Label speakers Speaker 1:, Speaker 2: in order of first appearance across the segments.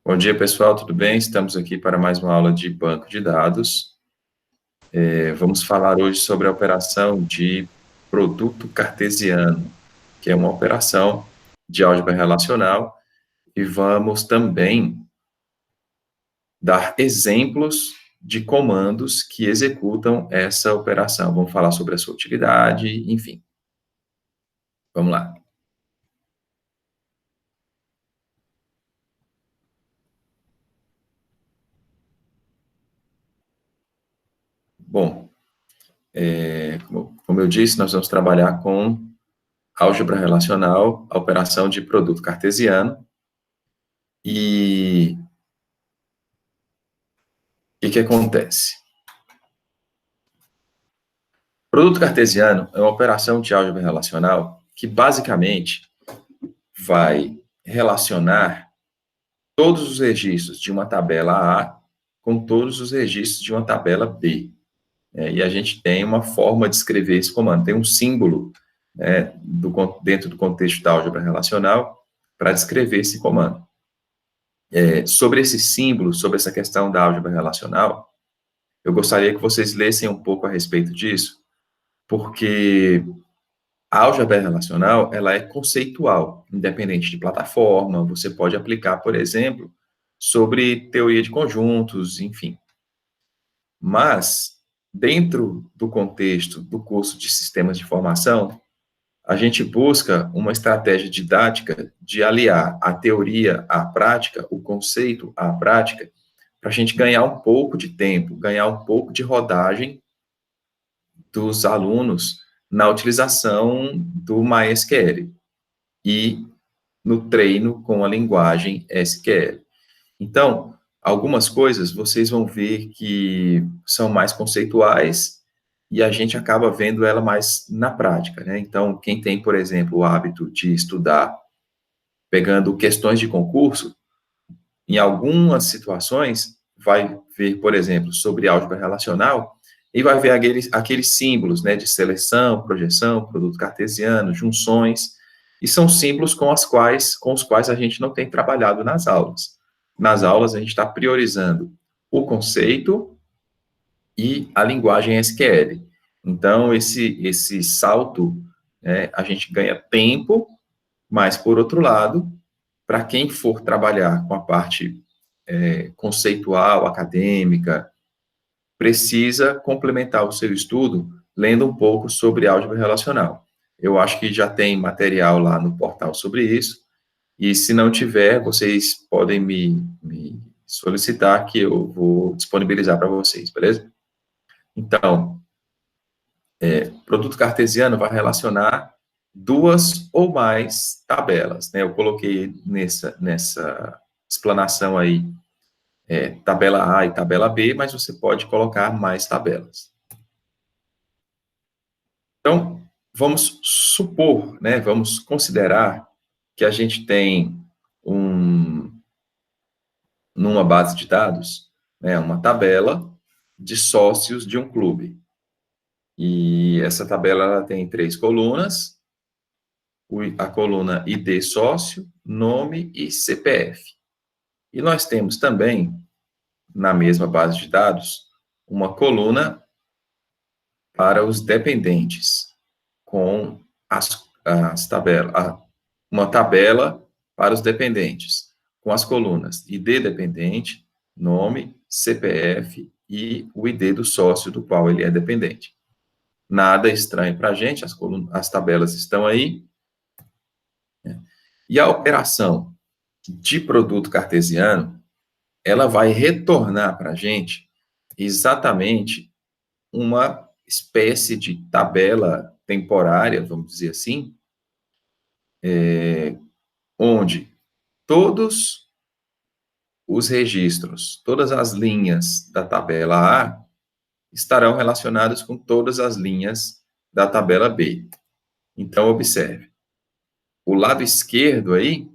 Speaker 1: Bom dia, pessoal, tudo bem? Estamos aqui para mais uma aula de banco de dados. Vamos falar hoje sobre a operação de produto cartesiano, que é uma operação de álgebra relacional, e vamos também dar exemplos de comandos que executam essa operação. Vamos falar sobre a sua utilidade, enfim. Vamos lá. Bom, como eu disse, nós vamos trabalhar com álgebra relacional, a operação de produto cartesiano, e o que acontece? Produto cartesiano é uma operação de álgebra relacional que basicamente vai relacionar todos os registros de uma tabela A com todos os registros de uma tabela B. E a gente tem uma forma de escrever esse comando, tem um símbolo dentro do contexto da álgebra relacional para descrever esse comando. Sobre esse símbolo, sobre essa questão da álgebra relacional, eu gostaria que vocês lessem um pouco a respeito disso, porque a álgebra relacional, ela é conceitual, independente de plataforma, você pode aplicar, por exemplo, sobre teoria de conjuntos, enfim. Mas, dentro do contexto do curso de sistemas de informação, a gente busca uma estratégia didática de aliar a teoria à prática, o conceito à prática, para a gente ganhar um pouco de tempo, ganhar um pouco de rodagem dos alunos na utilização do MySQL e no treino com a linguagem SQL. Então, algumas coisas vocês vão ver que são mais conceituais e a gente acaba vendo ela mais na prática, né? Então, quem tem, por exemplo, o hábito de estudar pegando questões de concurso, em algumas situações vai ver, por exemplo, sobre álgebra relacional e vai ver aqueles símbolos, né, de seleção, projeção, produto cartesiano, junções, e são símbolos com os quais a gente não tem trabalhado nas aulas. Nas aulas, a gente está priorizando o conceito e a linguagem SQL. Então, esse salto, a gente ganha tempo, mas, por outro lado, para quem for trabalhar com a parte conceitual, acadêmica, precisa complementar o seu estudo lendo um pouco sobre álgebra relacional. Eu acho que já tem material lá no portal sobre isso, e se não tiver, vocês podem me solicitar que eu vou disponibilizar para vocês, beleza? Então, produto cartesiano vai relacionar duas ou mais tabelas, né? Eu coloquei nessa explanação aí tabela A e tabela B, mas você pode colocar mais tabelas. Então, vamos supor, né, vamos considerar que a gente tem numa base de dados, né, uma tabela de sócios de um clube. E essa tabela ela tem 3 colunas, a coluna ID sócio, nome e CPF. E nós temos também, na mesma base de dados, uma coluna para os dependentes, com as tabelas, uma tabela para os dependentes, com as colunas ID dependente, nome, CPF e o ID do sócio do qual ele é dependente. Nada estranho para a gente, as tabelas estão aí. E a operação de produto cartesiano, ela vai retornar para a gente exatamente uma espécie de tabela temporária, vamos dizer assim, onde todos os registros, todas as linhas da tabela A estarão relacionadas com todas as linhas da tabela B. Então, observe, o lado esquerdo aí,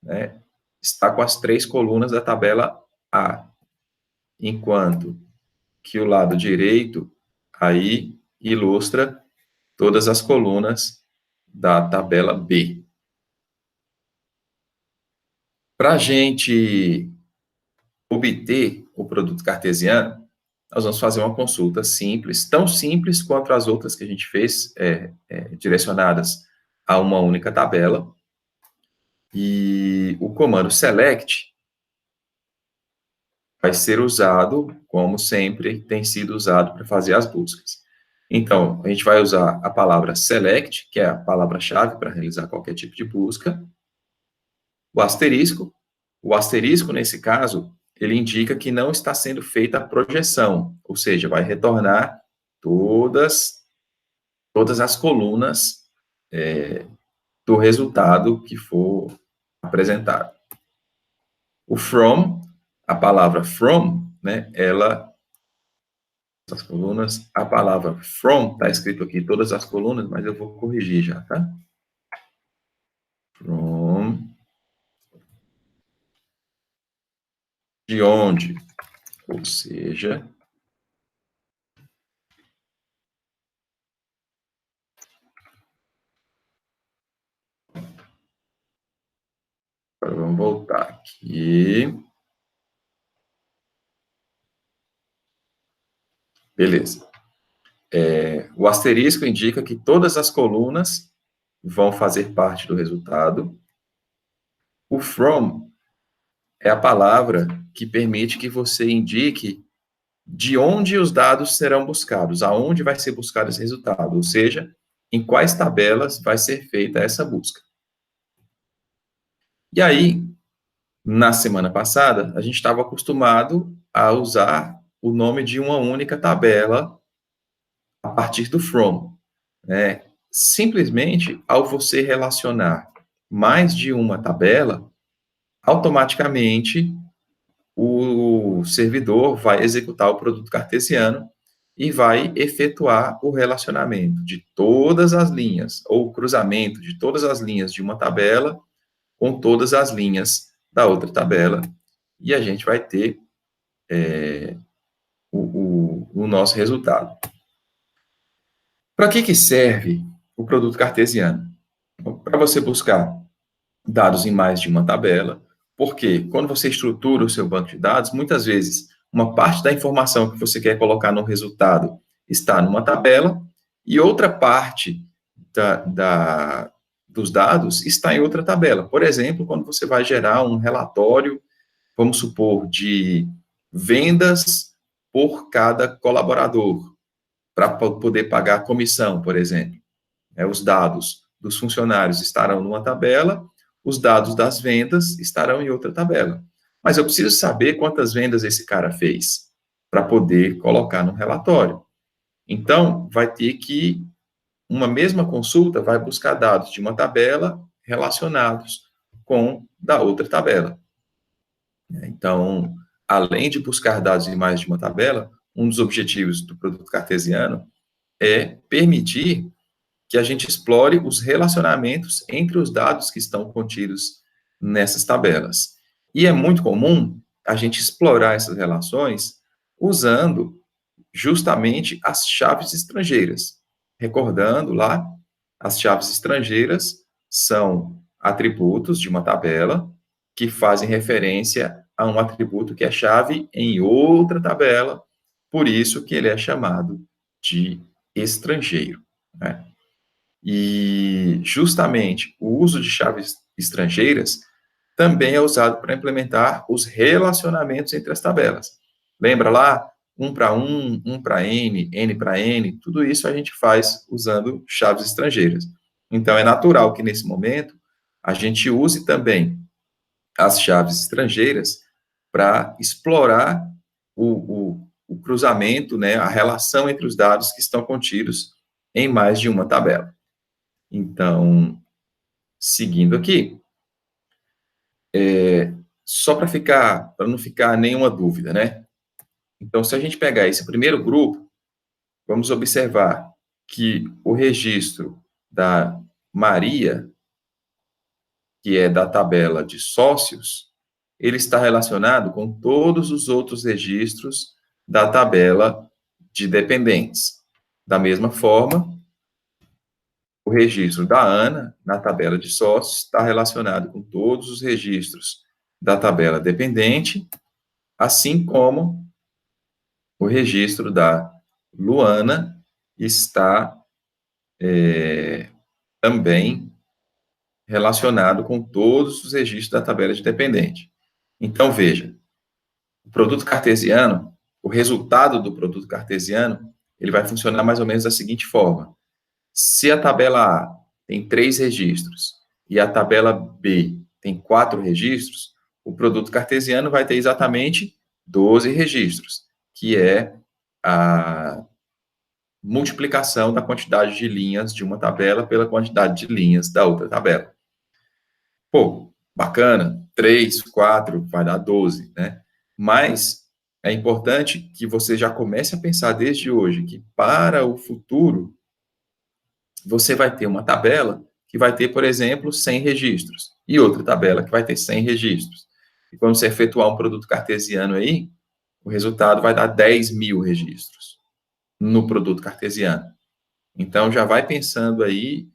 Speaker 1: né, está com as 3 colunas da tabela A, enquanto que o lado direito aí ilustra todas as colunas da tabela B. Para a gente obter o produto cartesiano, nós vamos fazer uma consulta simples, tão simples quanto as outras que a gente fez, direcionadas a uma única tabela. E o comando select vai ser usado, como sempre tem sido usado para fazer as buscas. Então, a gente vai usar a palavra select, que é a palavra-chave para realizar qualquer tipo de busca, o asterisco, nesse caso, ele indica que não está sendo feita a projeção, ou seja, vai retornar todas as colunas do resultado que for apresentado. O from, a palavra from, né, essas colunas, a palavra from, está escrito aqui todas as colunas, mas eu vou corrigir já, tá? From, de onde, ou seja, agora vamos voltar aqui. Beleza. O asterisco indica que todas as colunas vão fazer parte do resultado. O from é a palavra que permite que você indique de onde os dados serão buscados, aonde vai ser buscado esse resultado, ou seja, em quais tabelas vai ser feita essa busca. E aí, na semana passada, a gente estava acostumado a usar o nome de uma única tabela a partir do from, né? Simplesmente, ao você relacionar mais de uma tabela, automaticamente o servidor vai executar o produto cartesiano e vai efetuar o relacionamento de todas as linhas, ou o cruzamento de todas as linhas de uma tabela com todas as linhas da outra tabela, e a gente vai ter o nosso resultado. Para que serve o produto cartesiano? Para você buscar dados em mais de uma tabela, porque quando você estrutura o seu banco de dados, muitas vezes uma parte da informação que você quer colocar no resultado está numa tabela e outra parte dos dados está em outra tabela. Por exemplo, quando você vai gerar um relatório, vamos supor, de vendas por cada colaborador, para poder pagar a comissão, por exemplo. Os dados dos funcionários estarão numa tabela, os dados das vendas estarão em outra tabela. Mas eu preciso saber quantas vendas esse cara fez para poder colocar no relatório. Então, vai ter que, uma mesma consulta vai buscar dados de uma tabela relacionados com da outra tabela. Então, além de buscar dados em mais de uma tabela, um dos objetivos do produto cartesiano é permitir que a gente explore os relacionamentos entre os dados que estão contidos nessas tabelas. E é muito comum a gente explorar essas relações usando justamente as chaves estrangeiras. Recordando lá, as chaves estrangeiras são atributos de uma tabela que fazem referência a um atributo que é chave em outra tabela, por isso que ele é chamado de estrangeiro, né? E, justamente, o uso de chaves estrangeiras também é usado para implementar os relacionamentos entre as tabelas. Lembra lá? Um para um para N para N, tudo isso a gente faz usando chaves estrangeiras. Então, é natural que, nesse momento, a gente use também as chaves estrangeiras para explorar o cruzamento, né, a relação entre os dados que estão contidos em mais de uma tabela. Então, seguindo aqui, só para não ficar nenhuma dúvida, né? Então, se a gente pegar esse primeiro grupo, vamos observar que o registro da Maria, que é da tabela de sócios, ele está relacionado com todos os outros registros da tabela de dependentes. Da mesma forma, o registro da Ana, na tabela de sócios, está relacionado com todos os registros da tabela dependente, assim como o registro da Luana está também relacionado com todos os registros da tabela de dependente. Então, veja, o produto cartesiano, o resultado do produto cartesiano, ele vai funcionar mais ou menos da seguinte forma. Se a tabela A tem 3 registros e a tabela B tem 4 registros, o produto cartesiano vai ter exatamente 12 registros, que é a multiplicação da quantidade de linhas de uma tabela pela quantidade de linhas da outra tabela. Pô, bacana, 3, 4, vai dar 12, né? Mas é importante que você já comece a pensar desde hoje que para o futuro você vai ter uma tabela que vai ter, por exemplo, 100 registros e outra tabela que vai ter 100 registros. E quando você efetuar um produto cartesiano aí, o resultado vai dar 10.000 registros no produto cartesiano. Então, já vai pensando aí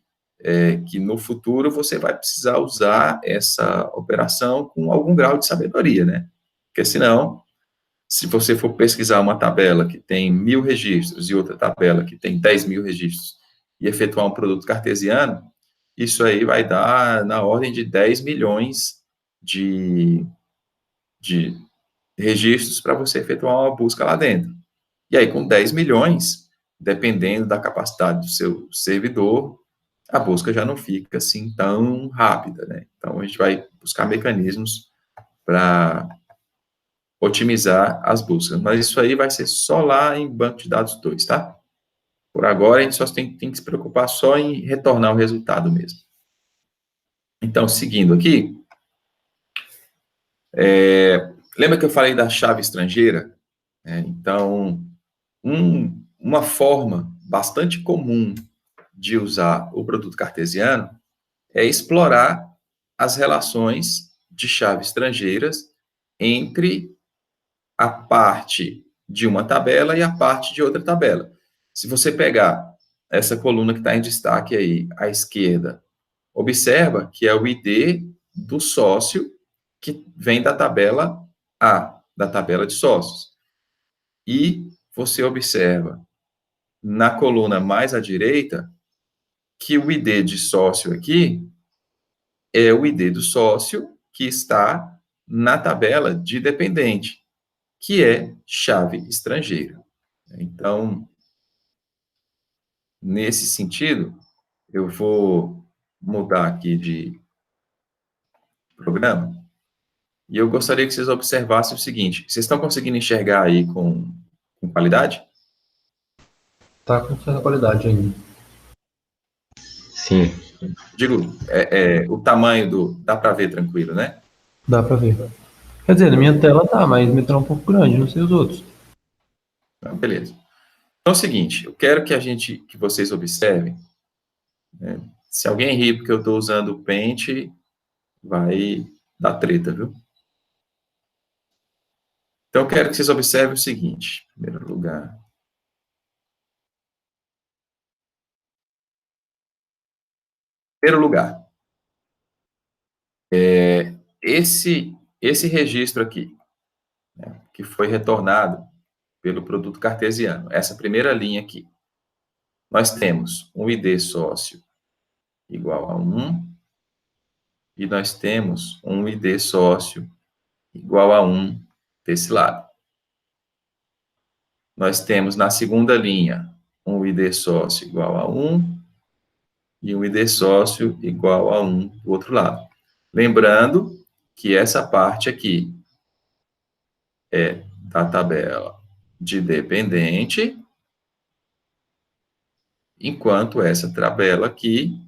Speaker 1: que no futuro você vai precisar usar essa operação com algum grau de sabedoria, né? Porque senão, se você for pesquisar uma tabela que tem 1.000 registros e outra tabela que tem 10.000 registros e efetuar um produto cartesiano, isso aí vai dar na ordem de 10 milhões de registros para você efetuar uma busca lá dentro. E aí, com 10 milhões, dependendo da capacidade do seu servidor, a busca já não fica assim tão rápida, né? Então, a gente vai buscar mecanismos para otimizar as buscas. Mas isso aí vai ser só lá em banco de dados 2, tá? Por agora, a gente só tem que se preocupar só em retornar o resultado mesmo. Então, seguindo aqui, lembra que eu falei da chave estrangeira? Então, uma forma bastante comum de usar o produto cartesiano é explorar as relações de chaves estrangeiras entre a parte de uma tabela e a parte de outra tabela. Se você pegar essa coluna que está em destaque aí, à esquerda, observa que é o ID do sócio que vem da tabela A, da tabela de sócios. E você observa na coluna mais à direita que o ID de sócio aqui é o ID do sócio que está na tabela de dependente, que é chave estrangeira. Então, nesse sentido, eu vou mudar aqui de programa e eu gostaria que vocês observassem o seguinte: vocês estão conseguindo enxergar aí com qualidade?
Speaker 2: Tá com certa qualidade ainda.
Speaker 3: Sim.
Speaker 1: Digo, o tamanho dá para ver tranquilo, né?
Speaker 2: Dá pra ver. Quer dizer, na minha tela tá, mas minha tela é um pouco grande, não sei os outros.
Speaker 1: Então, beleza. Então é o seguinte, eu quero que vocês observem, né? Se alguém rir porque eu estou usando o Paint, vai dar treta, viu? Então eu quero que vocês observem o seguinte, em primeiro lugar. Em primeiro lugar, esse registro aqui, né, que foi retornado pelo produto cartesiano, essa primeira linha aqui, nós temos um ID sócio igual a 1, e nós temos um ID sócio igual a 1 desse lado. Nós temos na segunda linha um ID sócio igual a 1 e um ID sócio igual a 1 do outro lado. Lembrando que essa parte aqui é da tabela de dependente, enquanto essa tabela aqui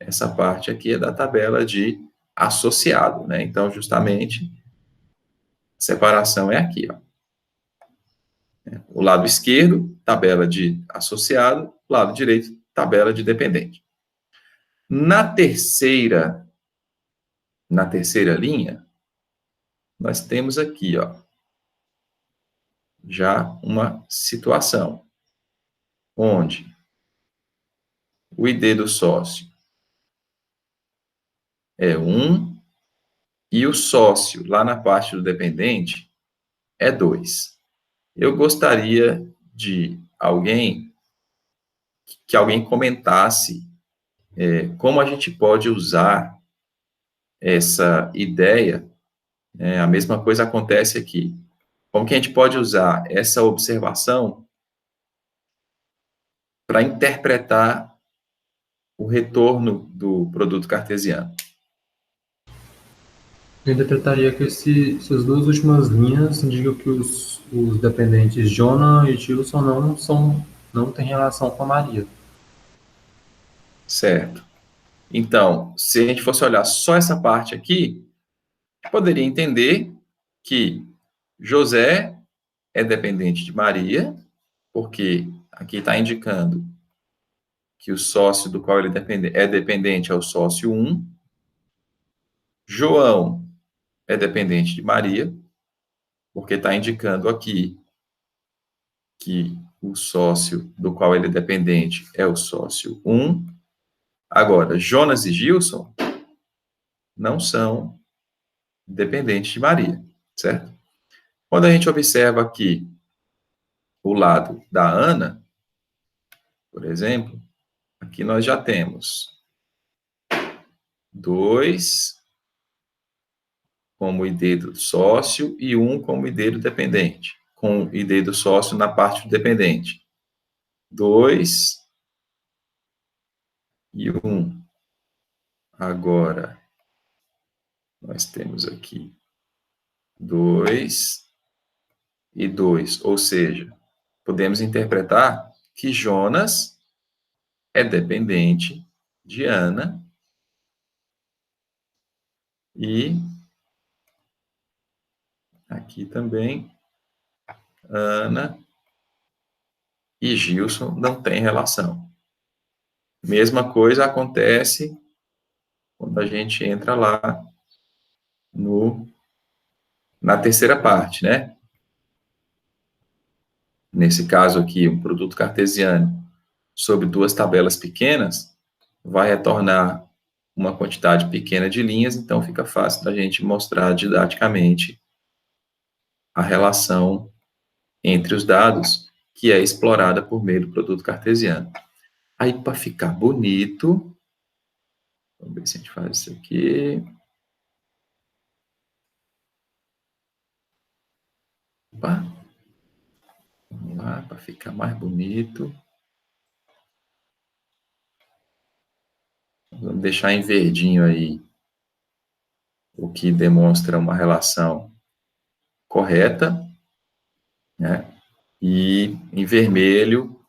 Speaker 1: essa parte aqui é da tabela de associado, né? Então, justamente, a separação é aqui, ó. O lado esquerdo, tabela de associado, o lado direito, tabela de dependente. Na terceira linha, nós temos aqui, ó, já uma situação onde o ID do sócio é 1 e o sócio, lá na parte do dependente, é 2. Eu gostaria de que alguém comentasse como a gente pode usar essa ideia, né? A mesma coisa acontece aqui. Como que a gente pode usar essa observação para interpretar o retorno do produto cartesiano?
Speaker 2: Eu interpretaria que essas duas últimas linhas indicam que os dependentes Jonah e Gilson não têm relação com a Maria.
Speaker 1: Certo. Então, se a gente fosse olhar só essa parte aqui, poderia entender que José é dependente de Maria, porque aqui está indicando que o sócio do qual ele é dependente é o sócio 1. João é dependente de Maria, porque está indicando aqui que o sócio do qual ele é dependente é o sócio 1. Agora, Jonas e Gilson não são dependentes de Maria, certo? Quando a gente observa aqui o lado da Ana, por exemplo, aqui nós já temos 2 como ID do sócio e 1 como ID do dependente, com o ID do sócio na parte do dependente. 2 e 1. Agora, nós temos aqui 2 e 2, ou seja, podemos interpretar que Jonas é dependente de Ana e aqui também Ana e Gilson não têm relação. Mesma coisa acontece quando a gente entra lá na terceira parte, né? Nesse caso aqui, um produto cartesiano sobre 2 tabelas pequenas vai retornar uma quantidade pequena de linhas, então fica fácil da gente mostrar didaticamente a relação entre os dados que é explorada por meio do produto cartesiano. Aí, para ficar bonito, vamos ver se a gente faz isso aqui. Opa. Vamos lá, para ficar mais bonito. Vamos deixar em verdinho aí o que demonstra uma relação correta, né? E em vermelho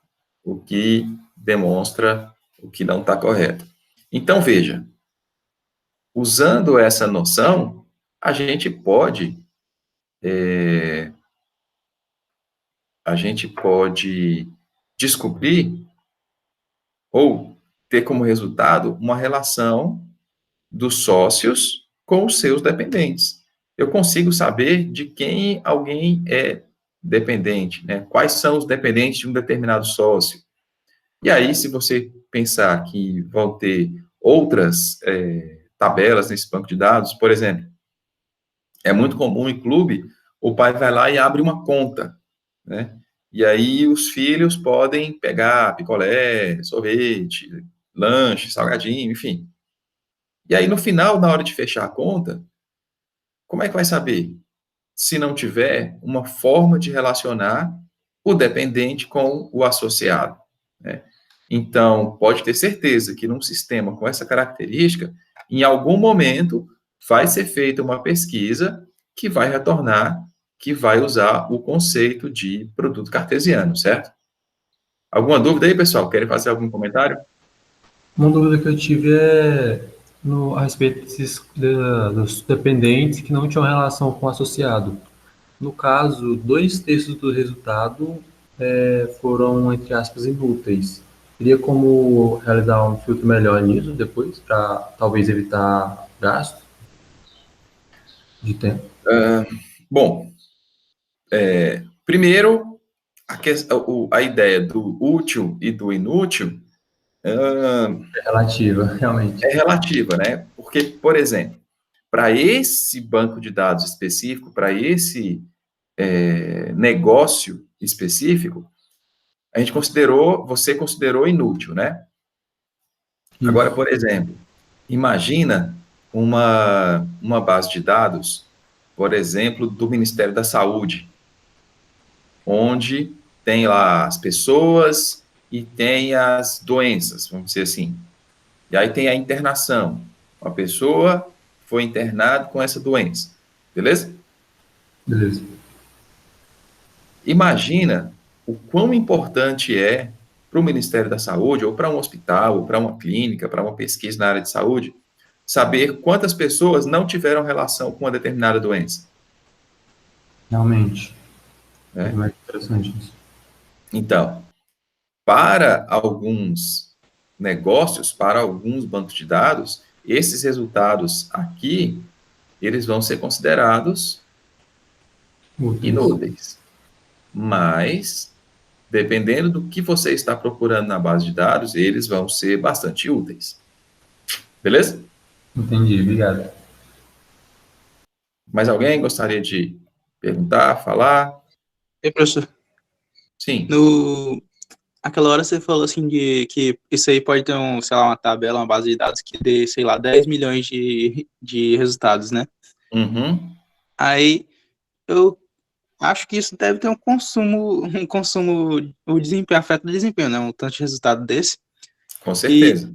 Speaker 1: o que demonstra o que não está correto. Então, veja, usando essa noção, a gente pode descobrir ou ter como resultado uma relação dos sócios com os seus dependentes. Eu consigo saber de quem alguém é dependente, né? Quais são os dependentes de um determinado sócio. E aí, se você pensar que vão ter outras tabelas nesse banco de dados, por exemplo, é muito comum em clube, o pai vai lá e abre uma conta, né? E aí os filhos podem pegar picolé, sorvete, lanche, salgadinho, enfim. E aí, no final, na hora de fechar a conta, como é que vai saber? Se não tiver uma forma de relacionar o dependente com o associado, né? Então, pode ter certeza que num sistema com essa característica, em algum momento vai ser feita uma pesquisa que vai retornar, que vai usar o conceito de produto cartesiano, certo? Alguma dúvida aí, pessoal? Querem fazer algum comentário?
Speaker 2: Uma dúvida que eu tive é a respeito dos dependentes que não tinham relação com o associado. No caso, 2/3 do resultado foram, entre aspas, inúteis. Teria como realizar um filtro melhor nisso depois, para talvez evitar gasto de tempo?
Speaker 1: Bom, primeiro, a ideia do útil e do inútil
Speaker 2: É relativa, realmente.
Speaker 1: é relativa, né? Porque, por exemplo, para esse banco de dados específico, para esse negócio específico, você considerou inútil, né? Agora, por exemplo, imagina uma base de dados, por exemplo, do Ministério da Saúde, onde tem lá as pessoas e tem as doenças, vamos dizer assim. E aí tem a internação. Uma pessoa foi internada com essa doença. Beleza?
Speaker 2: Beleza.
Speaker 1: Imagina o quão importante é para o Ministério da Saúde, ou para um hospital, ou para uma clínica, para uma pesquisa na área de saúde, saber quantas pessoas não tiveram relação com uma determinada doença.
Speaker 2: Realmente. É
Speaker 1: Né?
Speaker 2: mais interessante isso.
Speaker 1: Então, para alguns negócios, para alguns bancos de dados, esses resultados aqui, eles vão ser considerados
Speaker 2: Úteis.
Speaker 1: inúteis. Mas, dependendo do que você está procurando na base de dados, eles vão ser bastante úteis. Beleza?
Speaker 2: Entendi, obrigado.
Speaker 1: Mais alguém gostaria de perguntar, falar?
Speaker 3: E, professor,
Speaker 1: Sim.
Speaker 3: aquela hora você falou assim de que isso aí pode ter sei lá, uma tabela, uma base de dados que dê, sei lá, 10 milhões de resultados, né?
Speaker 1: Uhum.
Speaker 3: Aí eu acho que isso deve ter o desempenho, afeta o desempenho, né? Um tanto de resultado desse.
Speaker 1: Com certeza.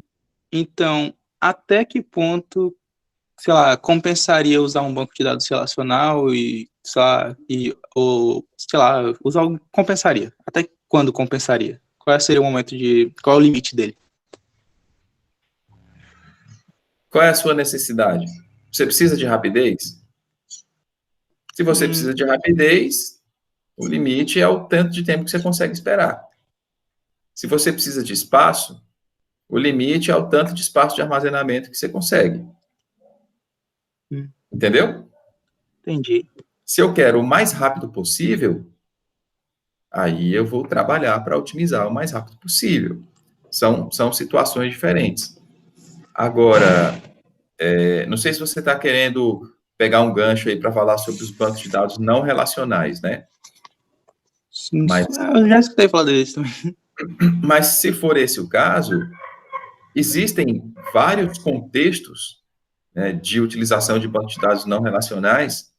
Speaker 3: Então, até que ponto, sei lá, compensaria usar um banco de dados relacional ou, sei lá, compensaria? Até quando compensaria? Qual seria o momento qual é o limite dele?
Speaker 1: Qual é a sua necessidade? Você precisa de rapidez? Se você precisa de rapidez, o limite é o tanto de tempo que você consegue esperar. Se você precisa de espaço, o limite é o tanto de espaço de armazenamento que você consegue. Entendeu?
Speaker 3: Entendi.
Speaker 1: Se eu quero o mais rápido possível, aí eu vou trabalhar para otimizar o mais rápido possível. São situações diferentes. Agora, não sei se você está querendo pegar um gancho aí para falar sobre os bancos de dados não relacionais, né?
Speaker 3: Sim, eu já escutei falar disso também.
Speaker 1: Mas se for esse o caso, existem vários contextos, né, de utilização de bancos de dados não relacionais,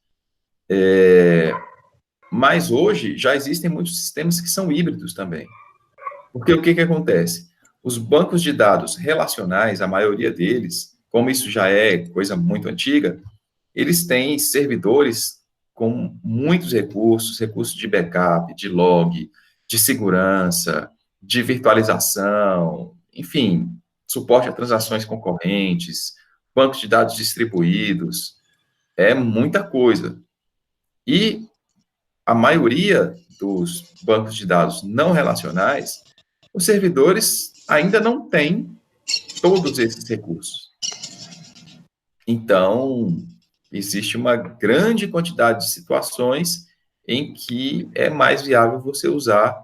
Speaker 1: mas hoje já existem muitos sistemas que são híbridos também. Porque o que acontece? Os bancos de dados relacionais, a maioria deles, como isso já é coisa muito antiga, eles têm servidores com muitos recursos de backup, de log, de segurança, de virtualização, enfim, suporte a transações concorrentes, bancos de dados distribuídos, é muita coisa. E a maioria dos bancos de dados não relacionais, os servidores ainda não têm todos esses recursos. Então, existe uma grande quantidade de situações em que é mais viável você usar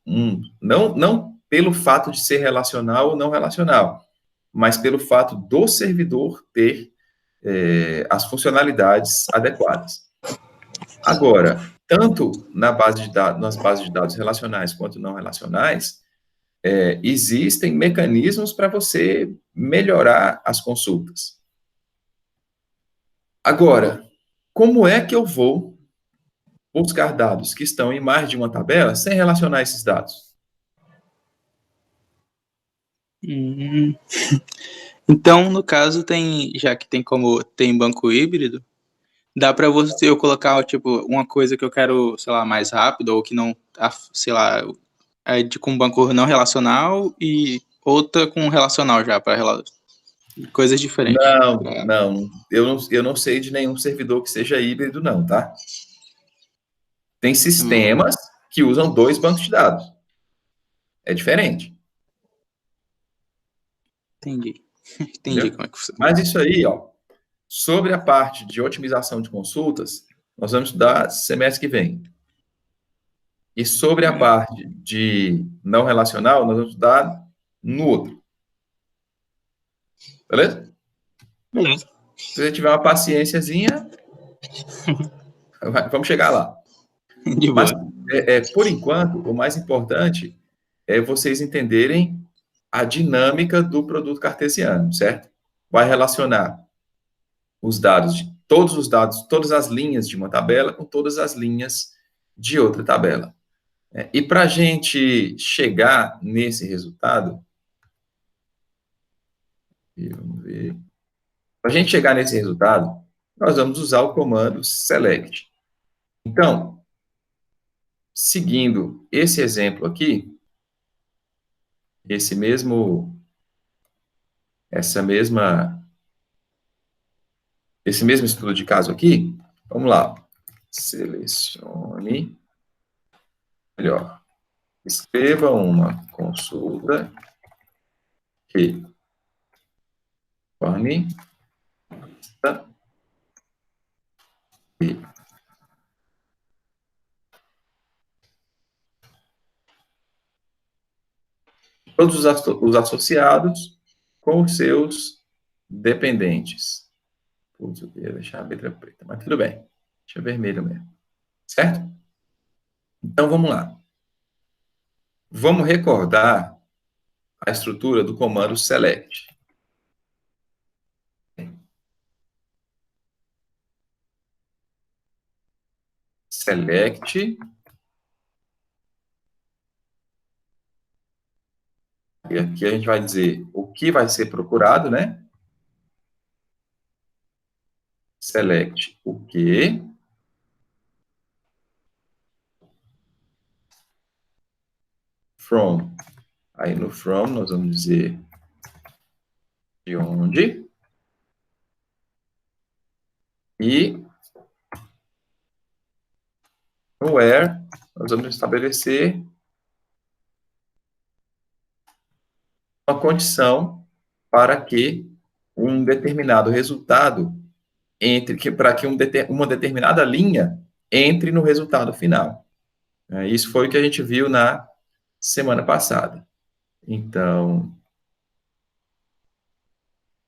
Speaker 1: não pelo fato de ser relacional ou não relacional, mas pelo fato do servidor ter as funcionalidades adequadas. Agora, tanto nas bases de dados relacionais quanto não relacionais, existem mecanismos para você melhorar as consultas. Agora, como é que eu vou buscar dados que estão em mais de uma tabela sem relacionar esses dados?
Speaker 3: Então, no caso, já que tem banco híbrido, dá para eu colocar, tipo, uma coisa que eu quero, sei lá, mais rápido, ou que não, sei lá, com um banco não relacional e outra com relacional já, para coisas diferentes.
Speaker 1: Não, eu não sei de nenhum servidor que seja híbrido, não, tá? Tem sistemas que usam 2 bancos de dados. É diferente.
Speaker 3: Entendi
Speaker 1: Entendeu?
Speaker 3: como é que funciona.
Speaker 1: Mas isso aí, ó, sobre a parte de otimização de consultas, nós vamos estudar semestre que vem. E sobre a parte de não relacional, nós vamos estudar no outro. Beleza?
Speaker 3: Beleza.
Speaker 1: Se você tiver uma paciênciazinha, vamos chegar lá.
Speaker 3: De
Speaker 1: Mas,
Speaker 3: boa.
Speaker 1: por enquanto, o mais importante é vocês entenderem a dinâmica do produto cartesiano, certo? Vai relacionar todos os dados, todas as linhas de uma tabela com todas as linhas de outra tabela. E para a gente chegar nesse resultado, vamos ver. Para a gente chegar nesse resultado, nós vamos usar o comando select. Então, seguindo esse exemplo aqui, esse mesmo estudo de caso aqui, vamos lá. Selecione, melhor, escreva uma consulta que forme e todos os associados com os seus dependentes. Putz, eu queria deixar a letra preta, mas tudo bem. Deixa vermelho mesmo. Certo? Então, vamos lá. Vamos recordar a estrutura do comando select. Select. E aqui a gente vai dizer o que vai ser procurado, né? Select o que. From. Aí no from nós vamos dizer de onde. E no where nós vamos estabelecer uma condição para que um determinado resultado para que uma determinada linha entre no resultado final. Isso foi o que a gente viu na semana passada. Então,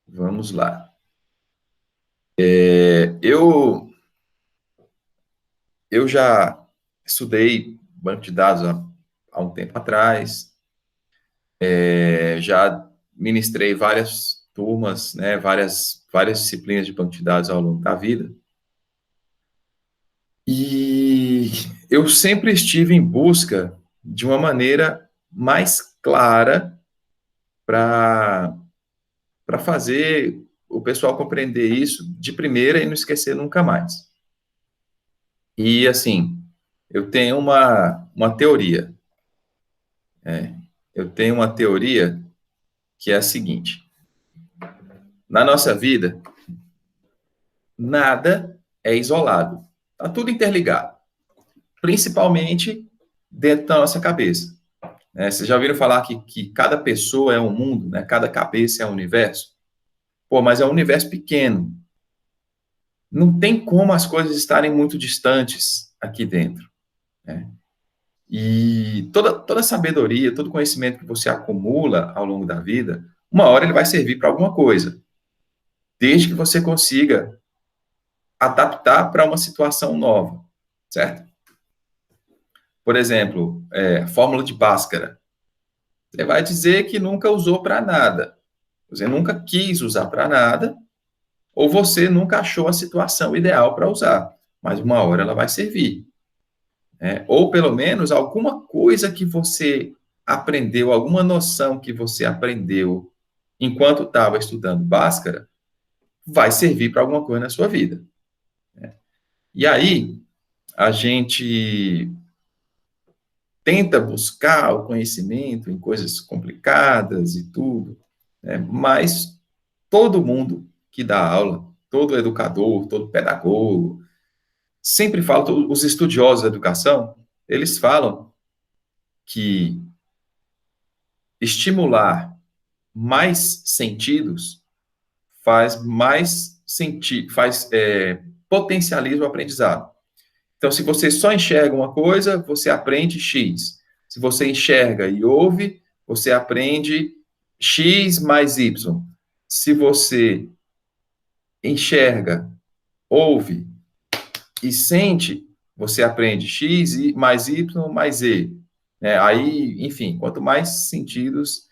Speaker 1: vamos lá. Eu já estudei banco de dados há um tempo atrás, já ministrei várias turmas, né, várias disciplinas de banco de dados ao longo da vida. E eu sempre estive em busca de uma maneira mais clara para fazer o pessoal compreender isso de primeira e não esquecer nunca mais. E, assim, eu tenho uma teoria. Eu tenho uma teoria que é a seguinte. Na nossa vida, nada é isolado. Está tudo interligado. Principalmente dentro da nossa cabeça. Vocês já ouviram falar que cada pessoa é um mundo, né? Cada cabeça é um universo? Pô, mas é um universo pequeno. Não tem como as coisas estarem muito distantes aqui dentro. Né? E toda sabedoria, todo conhecimento que você acumula ao longo da vida, uma hora ele vai servir para alguma coisa. Desde que você consiga adaptar para uma situação nova, certo? Por exemplo, fórmula de Bhaskara. Você vai dizer que nunca usou para nada. Você nunca quis usar para nada, ou você nunca achou a situação ideal para usar. Mas uma hora ela vai servir. Ou pelo menos alguma coisa que você aprendeu, alguma noção que você aprendeu enquanto estava estudando Bhaskara, vai servir para alguma coisa na sua vida. E aí, a gente tenta buscar o conhecimento em coisas complicadas e tudo, mas todo mundo que dá aula, todo educador, todo pedagogo, sempre fala, os estudiosos da educação, eles falam que estimular mais sentidos potencializa o aprendizado. Então, se você só enxerga uma coisa, você aprende X. Se você enxerga e ouve, você aprende X mais Y. Se você enxerga, ouve e sente, você aprende X mais Y mais Z. Aí, enfim, quanto mais sentidos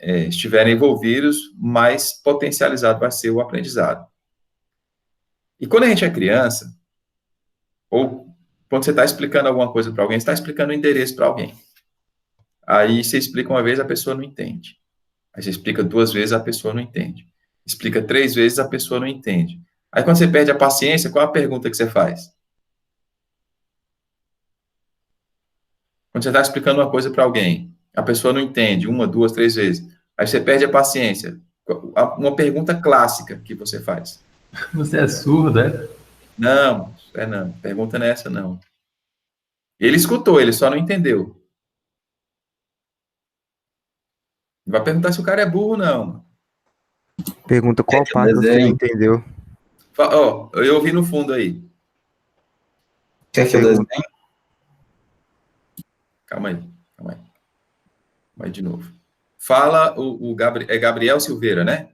Speaker 1: estiverem envolvidos, mais potencializado vai ser o aprendizado. E quando a gente é criança, ou quando você está explicando alguma coisa para alguém, você está explicando o endereço para alguém. Aí você explica uma vez, a pessoa não entende. Aí você explica 2 vezes, a pessoa não entende. Explica 3 vezes, a pessoa não entende. Aí quando você perde a paciência, qual é a pergunta que você faz? Quando você está explicando uma coisa para alguém, a pessoa não entende 1, 2, 3 vezes. Aí você perde a paciência. Uma pergunta clássica que você faz.
Speaker 2: Você é surdo, é?
Speaker 1: Não, não. Pergunta nessa, não. Ele escutou, ele só não entendeu. Não vai perguntar se o cara é burro, não.
Speaker 4: Pergunta
Speaker 5: Quer
Speaker 4: qual
Speaker 5: que eu
Speaker 4: parte você não
Speaker 5: desenhe?
Speaker 4: entendeu.
Speaker 1: Ó, eu ouvi no fundo aí.
Speaker 5: Quer que eu
Speaker 4: Pergunta.
Speaker 5: desenhe?
Speaker 1: Calma aí, calma aí. Vai de novo. Fala é Gabriel Silveira, né?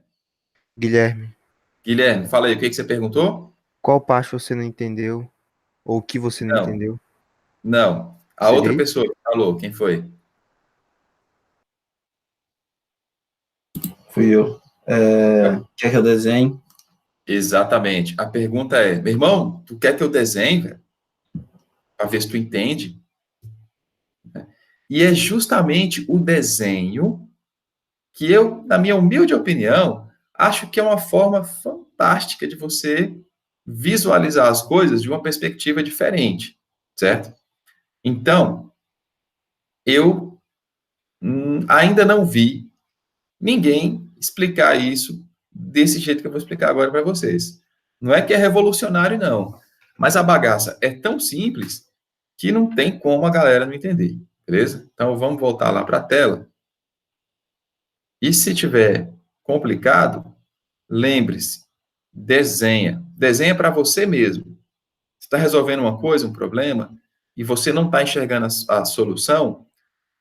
Speaker 4: Guilherme,
Speaker 1: Guilherme, fala aí, o que que você perguntou?
Speaker 4: qual parte você não entendeu? Ou o que você não
Speaker 1: Não,
Speaker 4: entendeu?
Speaker 1: não. A outra
Speaker 4: Seria isso?
Speaker 1: pessoa que falou, quem foi?
Speaker 5: Fui eu. Quer que eu desenhe?
Speaker 1: Exatamente. A pergunta é, meu irmão, tu quer que eu desenhe, velho? Para ver se tu entende? E é justamente o desenho que eu, na minha humilde opinião, acho que é uma forma fantástica de você visualizar as coisas de uma perspectiva diferente, certo? Então, eu ainda não vi ninguém explicar isso desse jeito que eu vou explicar agora para vocês. Não é que é revolucionário, não, mas a bagaça é tão simples que não tem como a galera não entender, beleza? Então, vamos voltar lá para a tela. E se tiver complicado, lembre-se, desenha. Desenha para você mesmo. Você está resolvendo uma coisa, um problema, e você não está enxergando a solução,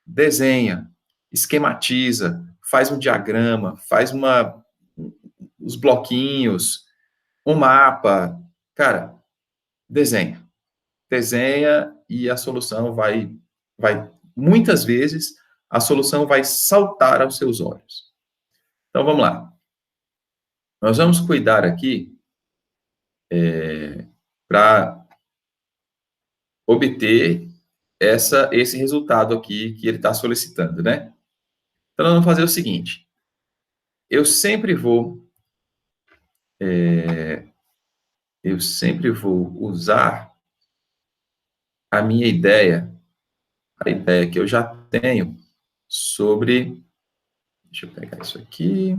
Speaker 1: desenha, esquematiza, faz um diagrama, faz os bloquinhos, um mapa. Cara, desenha. Desenha e a solução muitas vezes, a solução vai saltar aos seus olhos. Então, vamos lá. Nós vamos cuidar aqui para obter esse resultado aqui que ele está solicitando, né? Então, nós vamos fazer o seguinte. Eu sempre vou usar a minha ideia, a ideia que eu já tenho sobre... Deixa eu pegar isso aqui.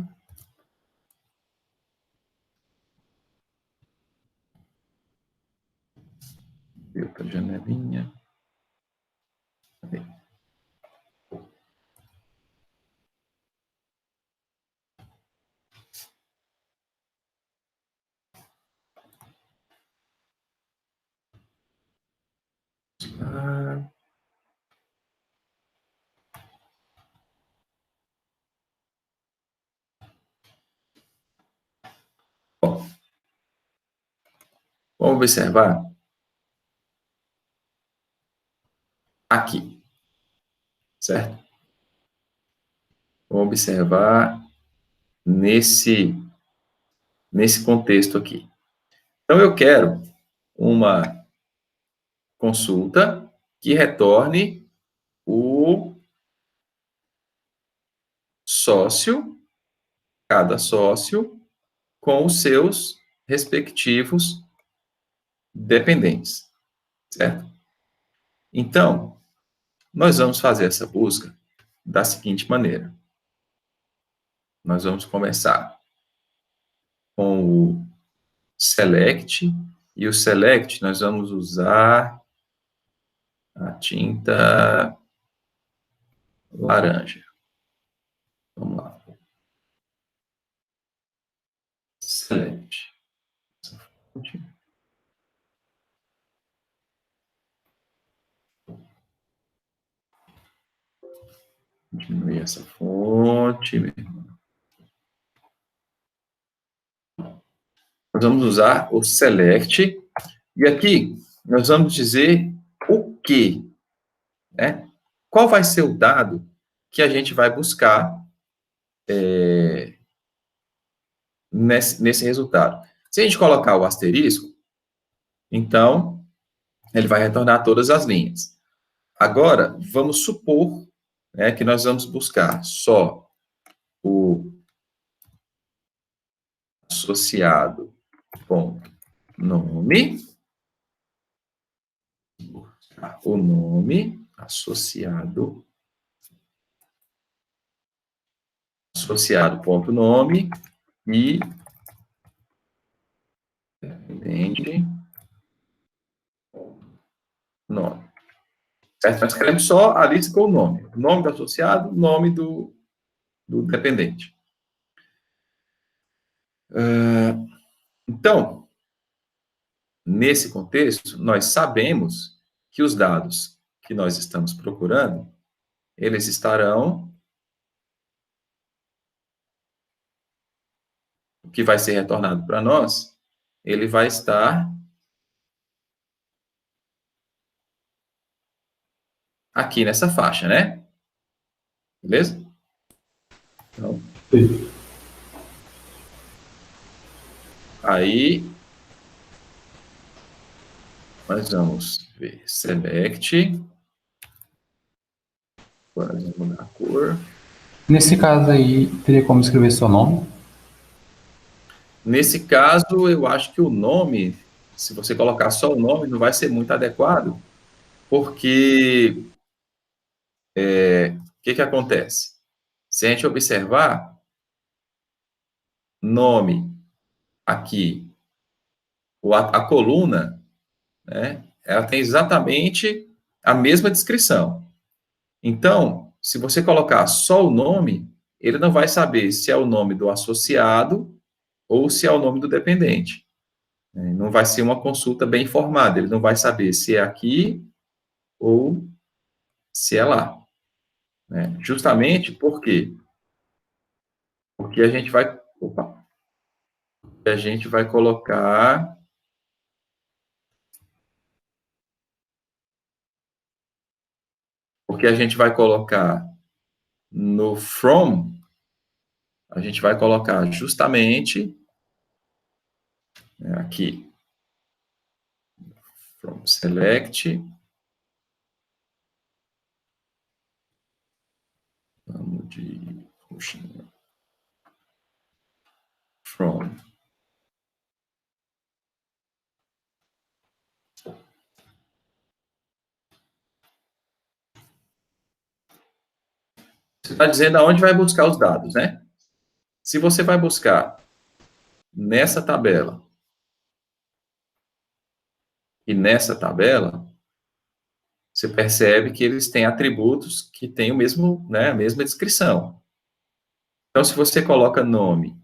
Speaker 1: Outra janelinha. Ah, bom, vamos observar aqui, certo? Vamos observar nesse contexto aqui. Então, eu quero uma consulta que retorne o sócio, cada sócio, com os seus respectivos dependentes, certo? Então, nós vamos fazer essa busca da seguinte maneira. Nós vamos começar com o select, e o select nós vamos usar a tinta laranja. Vamos lá. Select. Diminuir essa fonte. nós vamos usar o select, e aqui nós vamos dizer o quê, né? Qual vai ser o dado que a gente vai buscar nesse resultado. Se a gente colocar o asterisco, então, ele vai retornar todas as linhas. Agora, vamos supor, né, que nós vamos buscar só o associado com nome, o nome associado ponto nome e dependente nome. Certo? Nós queremos só a lista com o nome do associado, nome do dependente. Então, nesse contexto, nós sabemos que os dados que nós estamos procurando, eles estarão, o que vai ser retornado para nós, ele vai estar aqui nessa faixa, né? Beleza? Então, aí, nós vamos ver select, agora vamos mudar a cor.
Speaker 2: Nesse caso aí, teria como escrever seu nome?
Speaker 1: Nesse caso, eu acho que o nome, se você colocar só o nome, não vai ser muito adequado, porque o que acontece? Se a gente observar, nome aqui, a coluna, né, ela tem exatamente a mesma descrição. Então, se você colocar só o nome, ele não vai saber se é o nome do associado ou se é o nome do dependente. Não vai ser uma consulta bem informada, ele não vai saber se é aqui ou se é lá. Né? Justamente por quê? Porque a gente vai... Opa! A gente vai colocar... Porque a gente vai colocar no from, a gente vai colocar justamente aqui, from select, vamos de from. Você está dizendo aonde vai buscar os dados, né? Se você vai buscar nessa tabela e nessa tabela, você percebe que eles têm atributos que têm o mesmo, né, a mesma descrição. Então, se você coloca nome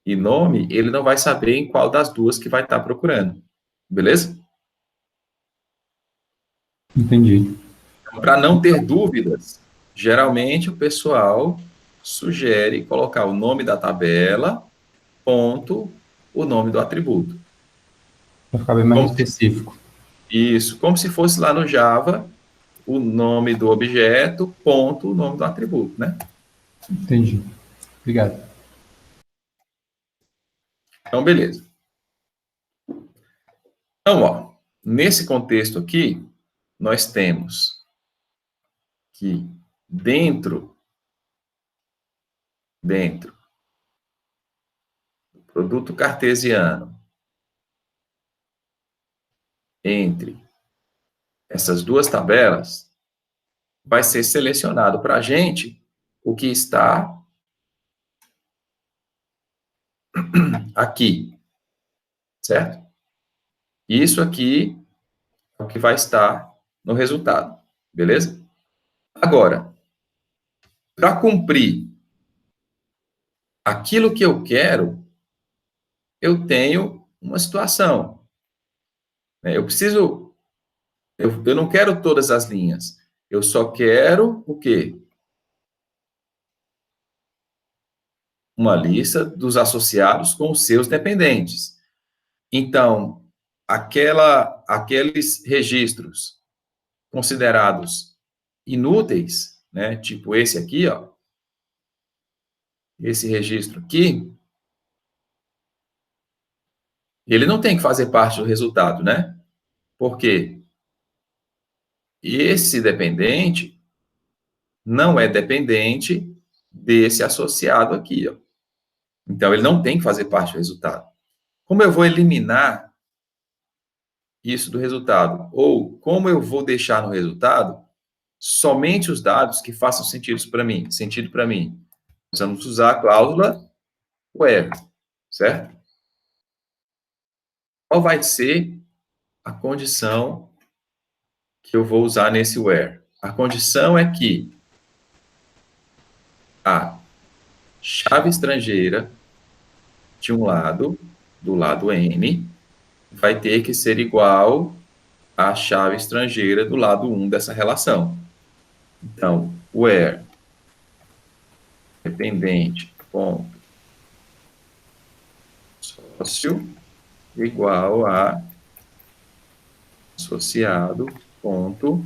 Speaker 1: e nome, ele não vai saber em qual das duas que vai estar procurando. Beleza?
Speaker 2: Entendi.
Speaker 1: Para não ter dúvidas, geralmente o pessoal sugere colocar o nome da tabela, ponto, o nome do atributo.
Speaker 2: Para ficar bem mais específico.
Speaker 1: Isso, como se fosse lá no Java, o nome do objeto, ponto, o nome do atributo, né?
Speaker 2: Entendi. Obrigado.
Speaker 1: Então, beleza. Então, ó, nesse contexto aqui, nós temos que dentro do produto cartesiano, entre essas duas tabelas, vai ser selecionado para a gente o que está aqui, certo? Isso aqui é o que vai estar no resultado, beleza? Agora, para cumprir aquilo que eu quero, eu tenho uma situação. Eu preciso, eu não quero todas as linhas, eu só quero o quê? Uma lista dos associados com os seus dependentes. Então, aqueles registros considerados inúteis, né, tipo esse aqui, ó, esse registro aqui, ele não tem que fazer parte do resultado, né? Por quê? Esse dependente não é dependente desse associado aqui, ó. Então, ele não tem que fazer parte do resultado. Como eu vou eliminar isso do resultado? Ou como eu vou deixar no resultado somente os dados que façam sentido para mim? Nós vamos usar a cláusula where, certo? Qual vai ser a condição que eu vou usar nesse where? A condição é que a chave estrangeira de um lado, do lado N, vai ter que ser igual à chave estrangeira do lado 1 dessa relação. Então, where dependente ponto sócio igual a associado ponto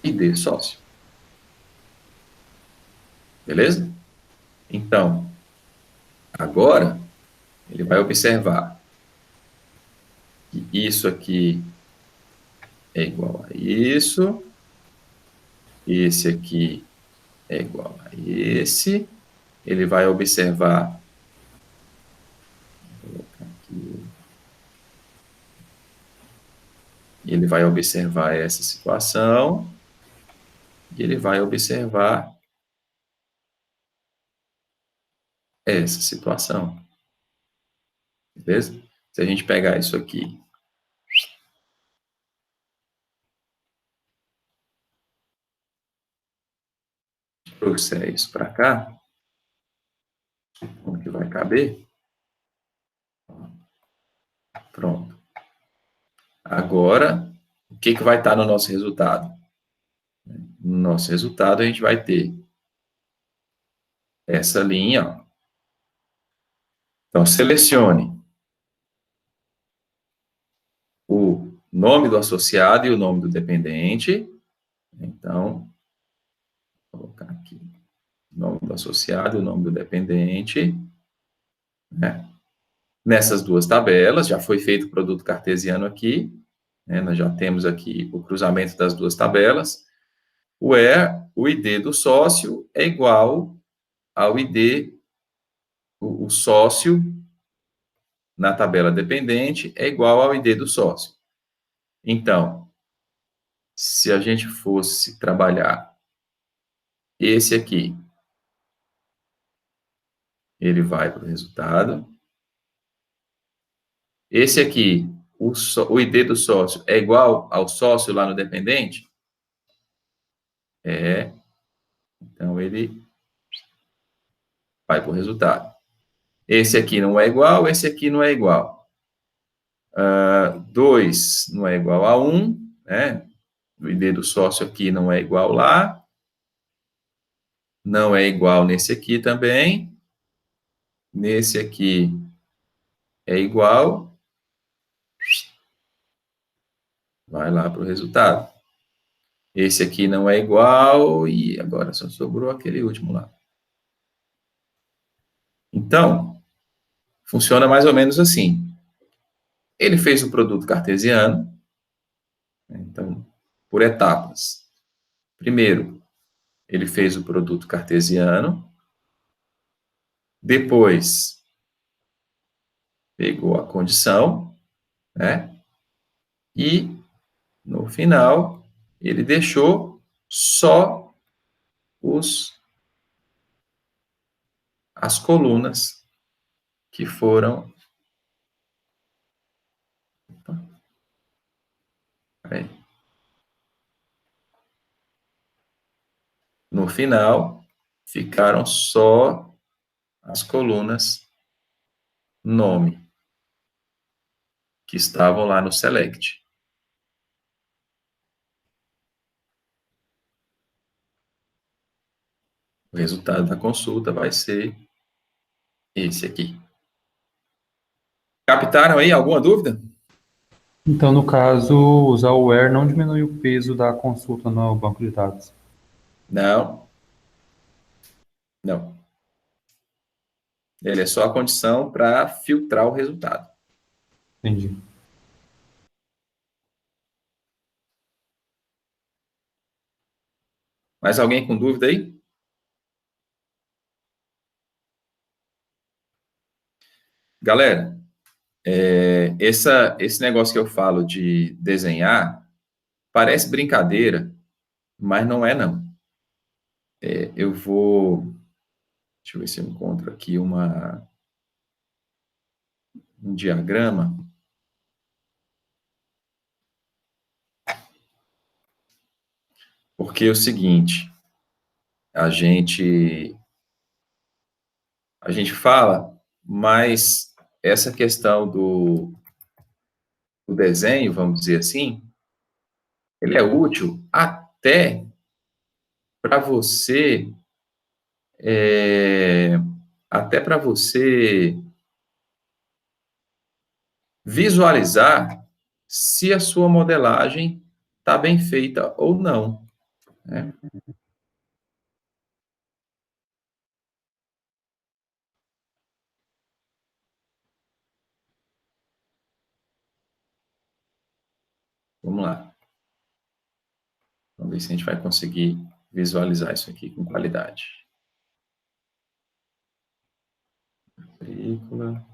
Speaker 1: ID sócio. Beleza? Então, agora, ele vai observar que isso aqui é igual a isso, esse aqui é igual a esse, ele vai observar, vou colocar aqui, ele vai observar essa situação, e ele vai observar essa situação. Beleza? Se a gente pegar isso aqui, trouxer isso para cá, como que vai caber? Pronto. Agora, o que vai estar no nosso resultado? No nosso resultado, a gente vai ter essa linha, ó. Então, selecione o nome do associado e o nome do dependente. Então, vou colocar aqui o nome do associado e o nome do dependente, né? Nessas duas tabelas, já foi feito o produto cartesiano aqui, né? Nós já temos aqui o cruzamento das duas tabelas. O ID do sócio é igual ao ID, o sócio na tabela dependente é igual ao ID do sócio. Então, se a gente fosse trabalhar esse aqui, ele vai para o resultado. Esse aqui, o ID do sócio é igual ao sócio lá no dependente? É. Então, ele vai para o resultado. Esse aqui não é igual, esse aqui não é igual. 2 não é igual a 1, né? O ID do sócio aqui não é igual lá. Não é igual nesse aqui também. Nesse aqui é igual. Vai lá para o resultado. Esse aqui não é igual e agora só sobrou aquele último lá. Então, funciona mais ou menos assim. Ele fez o produto cartesiano, então, por etapas. Primeiro, ele fez o produto cartesiano. Depois, pegou a condição, né? E, no final, ele deixou só as colunas que foram... Peraí. No final, ficaram só as colunas nome, que estavam lá no select. O resultado da consulta vai ser esse aqui. Captaram aí alguma dúvida?
Speaker 2: Então, no caso, usar o where não diminui o peso da consulta no banco de dados.
Speaker 1: Não. Não. Ele é só a condição para filtrar o resultado.
Speaker 2: Entendi.
Speaker 1: Mais alguém com dúvida aí? Galera, esse negócio que eu falo de desenhar parece brincadeira, mas não é, não. Eu vou... Deixa eu ver se eu encontro aqui um diagrama. Porque é o seguinte, a gente fala, mas essa questão do desenho, vamos dizer assim, ele é útil até para você, até para você visualizar se a sua modelagem está bem feita ou não, né? Vamos lá. Vamos ver se a gente vai conseguir visualizar isso aqui com qualidade. Matrícula,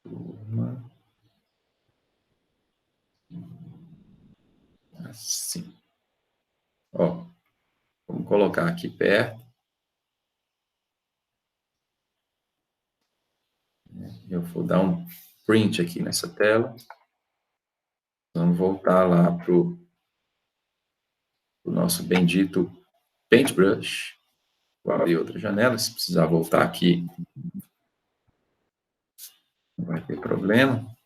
Speaker 1: turma. Assim. Ó, vamos colocar aqui perto. Eu vou dar um print aqui nessa tela. Vamos voltar lá para o nosso bendito Paintbrush. Vou abrir outra janela, se precisar voltar aqui, não vai ter problema.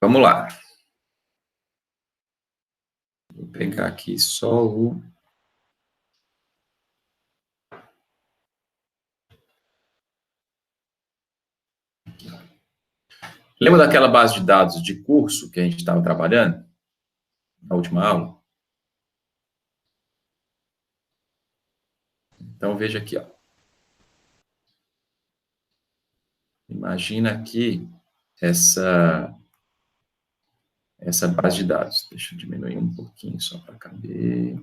Speaker 1: Vamos lá. Vou pegar aqui só o... Lembra daquela base de dados de curso que a gente estava trabalhando na última aula? Então, veja aqui, ó. Imagina aqui essa base de dados. Deixa eu diminuir um pouquinho só para caber.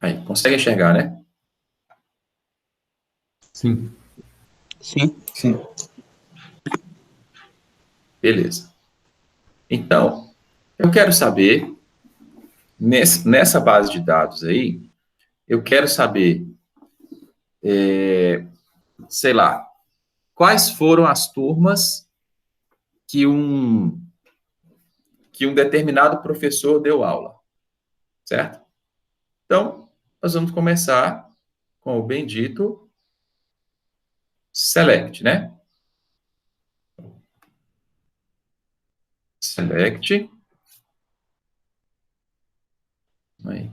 Speaker 1: Aí, consegue enxergar, né?
Speaker 2: Sim.
Speaker 3: Sim.
Speaker 5: Sim.
Speaker 1: Beleza. Então, eu quero saber, nessa base de dados aí, eu quero saber, sei lá, quais foram as turmas que um determinado professor deu aula, certo? Então, nós vamos começar com o bendito select, né? Select. Aí,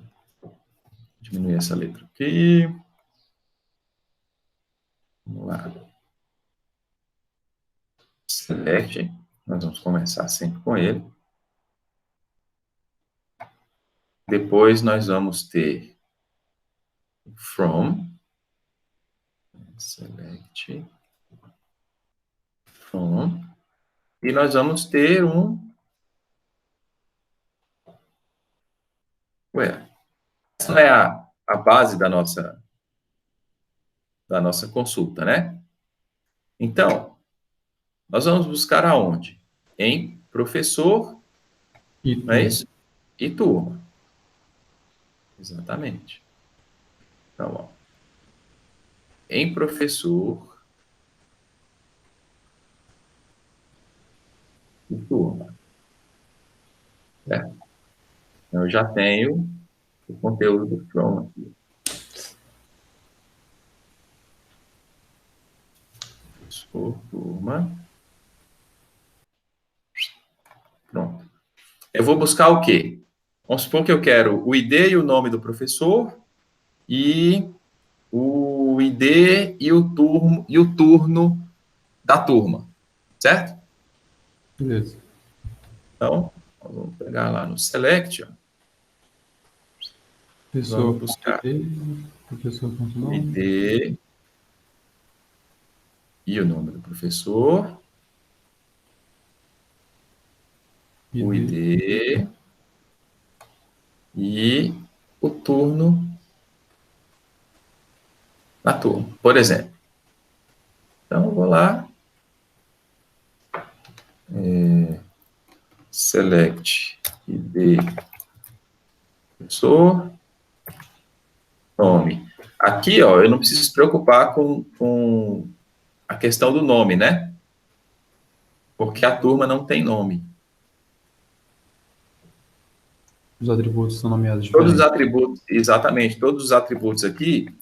Speaker 1: diminuir essa letra aqui. Vamos lá. Select. Nós vamos começar sempre com ele. Depois nós vamos ter from. Select. From. E nós vamos ter um where. Essa é a base da nossa consulta, né? Então, nós vamos buscar aonde? Em professor,
Speaker 2: E
Speaker 1: não é isso? E turma. Exatamente. Então, ó, em professor e turma. Certo? Então, eu já tenho o conteúdo do from aqui. por turma. Pronto. Eu vou buscar o quê? Vamos supor que eu quero o ID e o nome do professor e o ID e o turno da turma, certo?
Speaker 2: Beleza.
Speaker 1: Então, vamos pegar lá no select, ó. Vamos buscar
Speaker 2: Professor.id,
Speaker 1: o
Speaker 2: professor.nome,
Speaker 1: ID e o nome do professor, o
Speaker 2: ID,
Speaker 1: ID e o turno na turma, por exemplo. Então, eu vou lá, select ID professor, nome. Aqui, ó, eu não preciso se preocupar com a questão do nome, né? Porque a turma não tem nome.
Speaker 2: os atributos são nomeados
Speaker 1: Todos os
Speaker 2: diferentes.
Speaker 1: atributos, exatamente, todos os atributos aqui,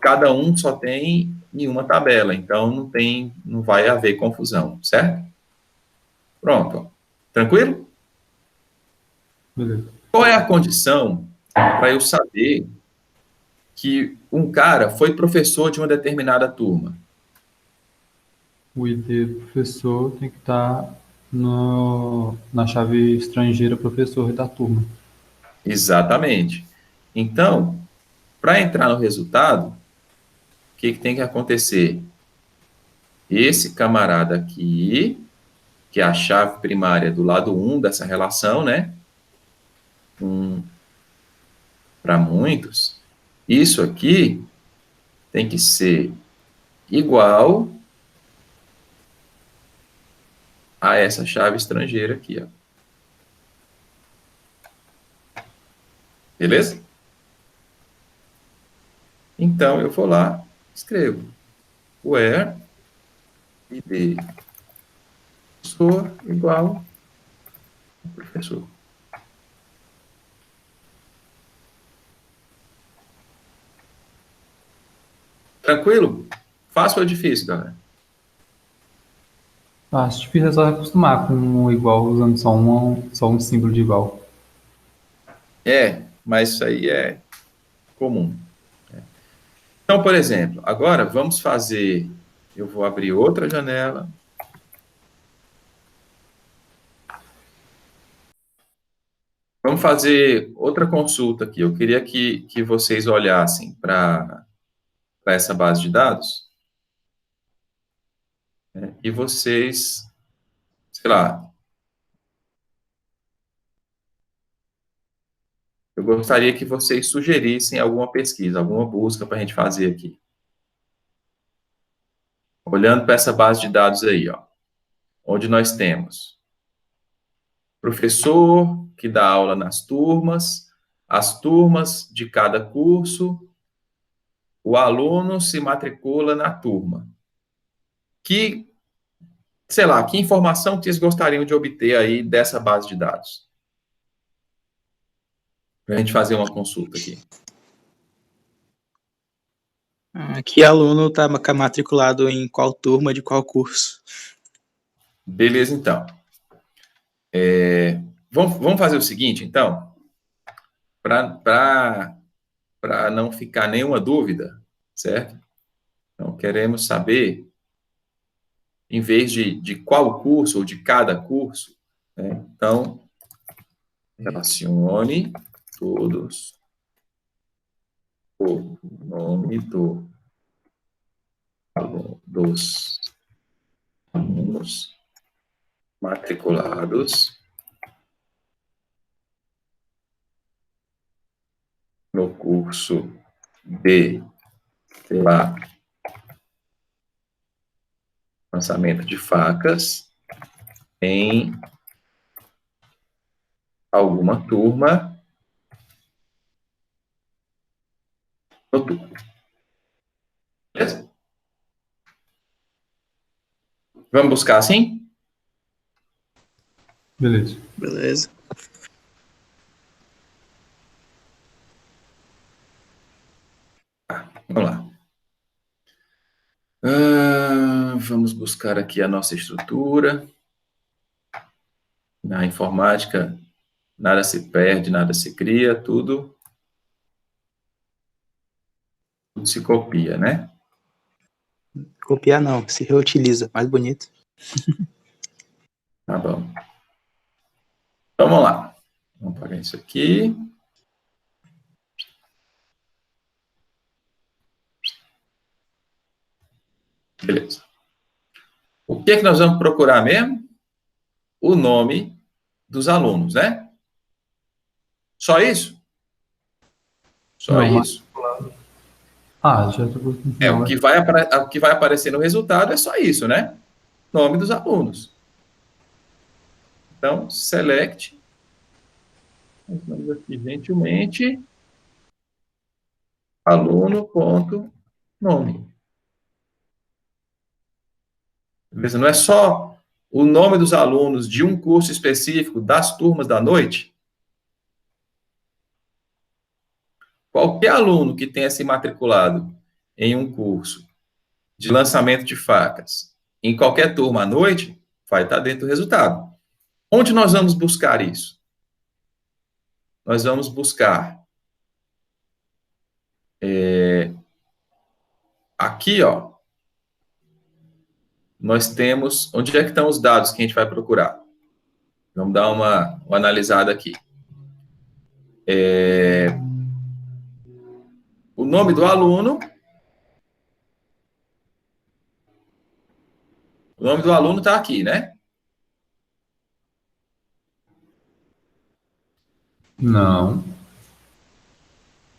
Speaker 1: cada um só tem em uma tabela, então não vai haver confusão, certo? Pronto. Tranquilo?
Speaker 2: Beleza.
Speaker 1: Qual é a condição para eu saber que um cara foi professor de uma determinada turma?
Speaker 2: O ID do professor tem que estar na chave estrangeira professor da turma.
Speaker 1: Exatamente. Então, para entrar no resultado, o que tem que acontecer? Esse camarada aqui, que é a chave primária do lado 1 dessa relação, né? Para muitos, isso aqui tem que ser igual a essa chave estrangeira aqui, ó. Beleza? Então, eu vou lá, escrevo where id professor igual ao professor. Tranquilo? Fácil ou difícil, galera?
Speaker 2: Acho difícil é só acostumar com o igual usando só um símbolo de igual.
Speaker 1: Mas isso aí é comum. Então, por exemplo, agora vamos fazer. Eu vou abrir outra janela. Vamos fazer outra consulta aqui. Eu queria que vocês olhassem para essa base de dados, né, e vocês, sei lá, eu gostaria que vocês sugerissem alguma pesquisa, alguma busca para a gente fazer aqui. Olhando para essa base de dados aí, ó, onde nós temos professor que dá aula nas turmas, as turmas de cada curso, o aluno se matricula na turma. Que, sei lá, que informação que vocês gostariam de obter aí dessa base de dados? Para a gente fazer uma consulta aqui.
Speaker 3: Que aluno está matriculado em qual turma de qual curso?
Speaker 1: Beleza, então. Vamos fazer o seguinte, então, para não ficar nenhuma dúvida, certo? Então, queremos saber, em vez de qual curso ou de cada curso, né? Então, relacione todos o nome dos alunos matriculados no curso de, sei lá, lançamento de facas em alguma turma noturna. Beleza? Vamos buscar assim?
Speaker 2: Beleza.
Speaker 3: Beleza.
Speaker 1: Vamos lá. vamos buscar aqui a nossa estrutura. Na informática, nada se perde, nada se cria, tudo se copia, né?
Speaker 3: Copiar não, se reutiliza, mais bonito.
Speaker 1: Tá bom. Então, vamos lá. Vamos apagar isso aqui. Beleza. O que é que nós vamos procurar mesmo? O nome dos alunos, né? Só isso? Só
Speaker 2: Não, mas-
Speaker 1: isso?
Speaker 2: já tô no
Speaker 1: É,
Speaker 2: final,
Speaker 1: o que vai aparecer no resultado é só isso, né? Nome dos alunos. Então, select. Vamos aqui, gentilmente, aluno.nome. Beleza? Não é só o nome dos alunos de um curso específico das turmas da noite. Qualquer aluno que tenha se matriculado em um curso de lançamento de facas, em qualquer turma à noite, vai estar dentro do resultado. Onde nós vamos buscar isso? Nós vamos buscar aqui, ó. Nós temos... Onde é que estão os dados que a gente vai procurar? Vamos dar uma analisada aqui. O nome do aluno... O nome do aluno está aqui, né?
Speaker 2: Não.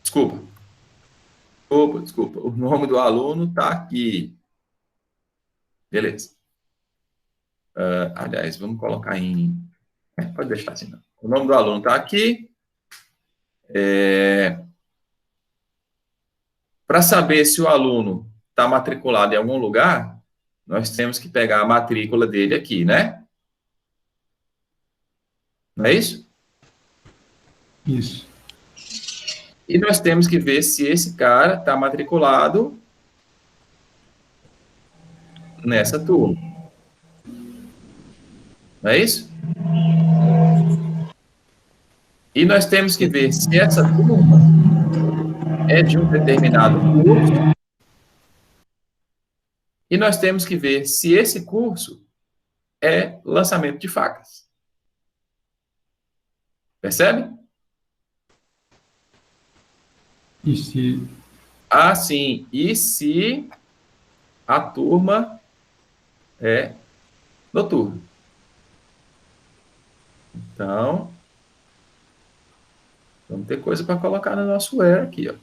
Speaker 1: Desculpa. O nome do aluno está aqui. Beleza. Aliás, vamos colocar em... pode deixar assim, não. O nome do aluno está aqui. Para saber se o aluno está matriculado em algum lugar, nós temos que pegar a matrícula dele aqui, né? Não é isso?
Speaker 2: Isso.
Speaker 1: E nós temos que ver se esse cara está matriculado nessa turma. Não é isso? E nós temos que ver se essa turma é de um determinado curso. E nós temos que ver se esse curso é lançamento de facas. Percebe?
Speaker 2: E se...
Speaker 1: Ah, sim. E se a turma é noturna? Então, vamos ter coisa para colocar no nosso where aqui, ó.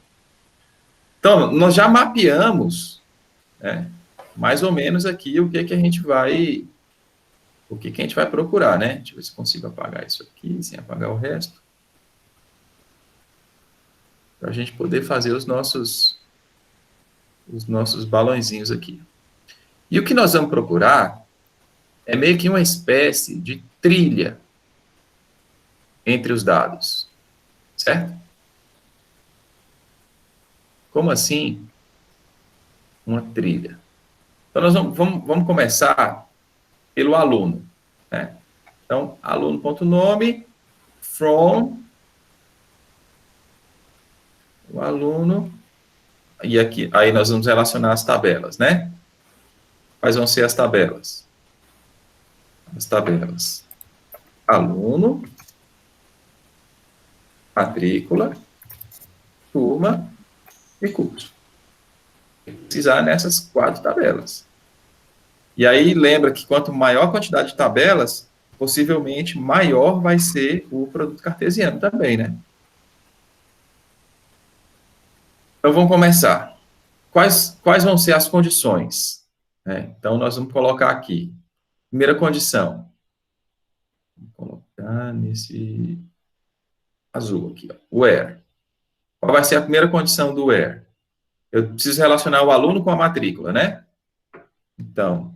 Speaker 1: Então, nós já mapeamos, né, mais ou menos aqui o que a gente vai procurar, né? Deixa eu ver se consigo apagar isso aqui, sem apagar o resto. Para a gente poder fazer os nossos balãozinhos aqui. E o que nós vamos procurar é meio que uma espécie de trilha entre os dados, certo? Como assim? Uma trilha. Então, nós vamos começar pelo aluno, né? Então, aluno.nome, from, o aluno, e aqui, aí nós vamos relacionar as tabelas, né? Quais vão ser as tabelas? As tabelas. Aluno, matrícula, turma e curso. Precisar nessas 4 tabelas. E aí, lembra que quanto maior a quantidade de tabelas, possivelmente maior vai ser o produto cartesiano também, né? Então, vamos começar. Quais vão ser as condições? Então, nós vamos colocar aqui. Primeira condição. Vou colocar nesse azul aqui, ó, where. Qual vai ser a primeira condição do where? Eu preciso relacionar o aluno com a matrícula, né? Então,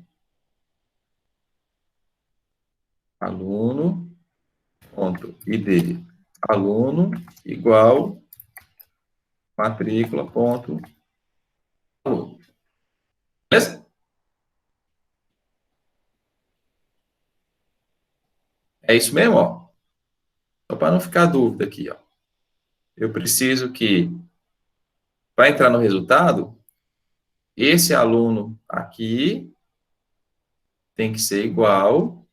Speaker 1: aluno, ponto, ID, aluno, igual, matrícula, ponto, aluno. Beleza? É isso mesmo, ó. Só para não ficar dúvida aqui, ó. Eu preciso que, para entrar no resultado, esse aluno aqui tem que ser igual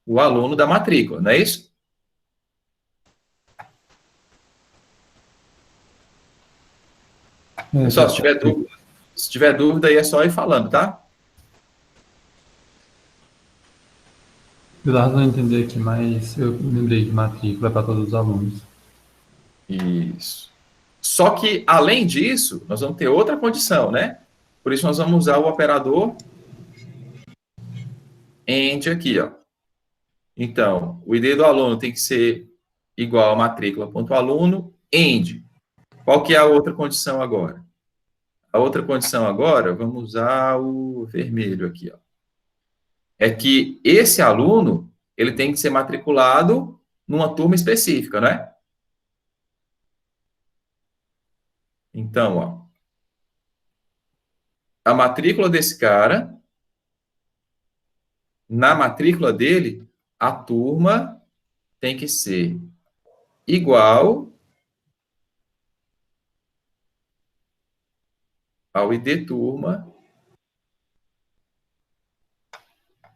Speaker 1: o aluno da matrícula, não é isso? Pessoal, se tiver dúvida aí é só ir falando, tá?
Speaker 2: Eu estava tentando entender aqui, mas eu lembrei de matrícula para todos os alunos.
Speaker 1: Isso. Só que, além disso, nós vamos ter outra condição, né? Por isso, nós vamos usar o operador AND aqui, ó. Então, o ID do aluno tem que ser igual a matrícula.aluno AND. Qual que é a outra condição agora? A outra condição agora, vamos usar o vermelho aqui, ó. É que esse aluno, ele tem que ser matriculado numa turma específica, né? Então, ó, a matrícula desse cara, na matrícula dele, a turma tem que ser igual ao ID turma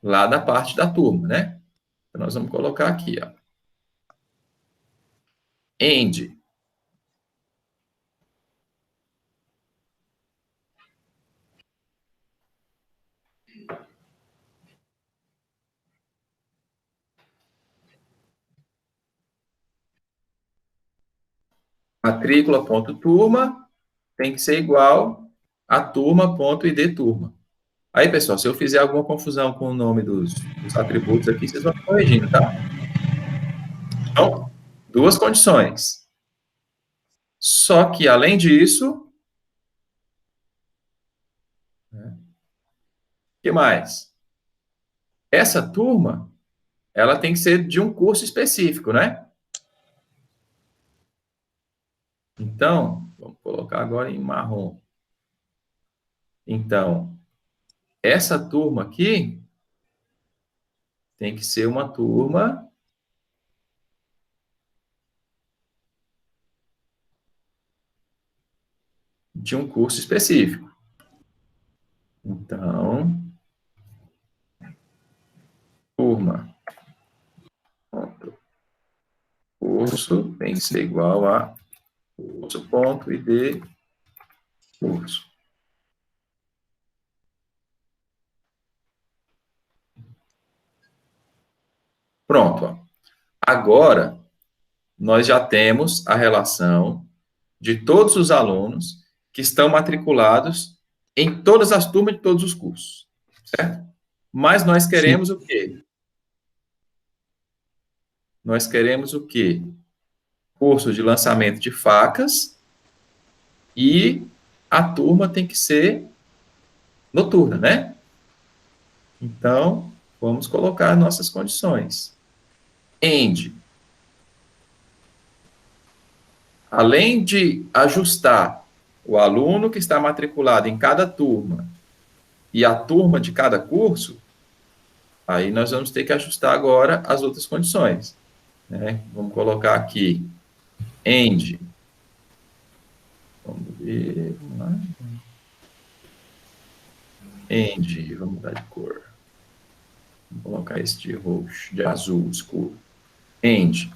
Speaker 1: lá da parte da turma, né? Então, nós vamos colocar aqui, ó. AND. Matrícula.turma tem que ser igual a turma.id turma. Aí, pessoal, se eu fizer alguma confusão com o nome dos atributos aqui, vocês vão me corrigindo, tá? Então, duas condições. Só que, além disso, o que mais? Essa turma, ela tem que ser de um curso específico, né? Então, vamos colocar agora em marrom. Então, essa turma aqui tem que ser uma turma de um curso específico. Então, turma. Curso tem que ser igual a curso.id curso. Pronto. Ó. Agora, nós já temos a relação de todos os alunos que estão matriculados em todas as turmas de todos os cursos, certo? Mas nós queremos o quê? Nós queremos o quê? Curso de lançamento de facas e a turma tem que ser noturna, né? Então, vamos colocar nossas condições. AND. Além de ajustar o aluno que está matriculado em cada turma e a turma de cada curso, aí nós vamos ter que ajustar agora as outras condições. Né? Vamos colocar aqui AND. Vamos ver. Vamos lá. AND. Vamos mudar de cor. Vamos colocar esse de roxo, de azul escuro. AND.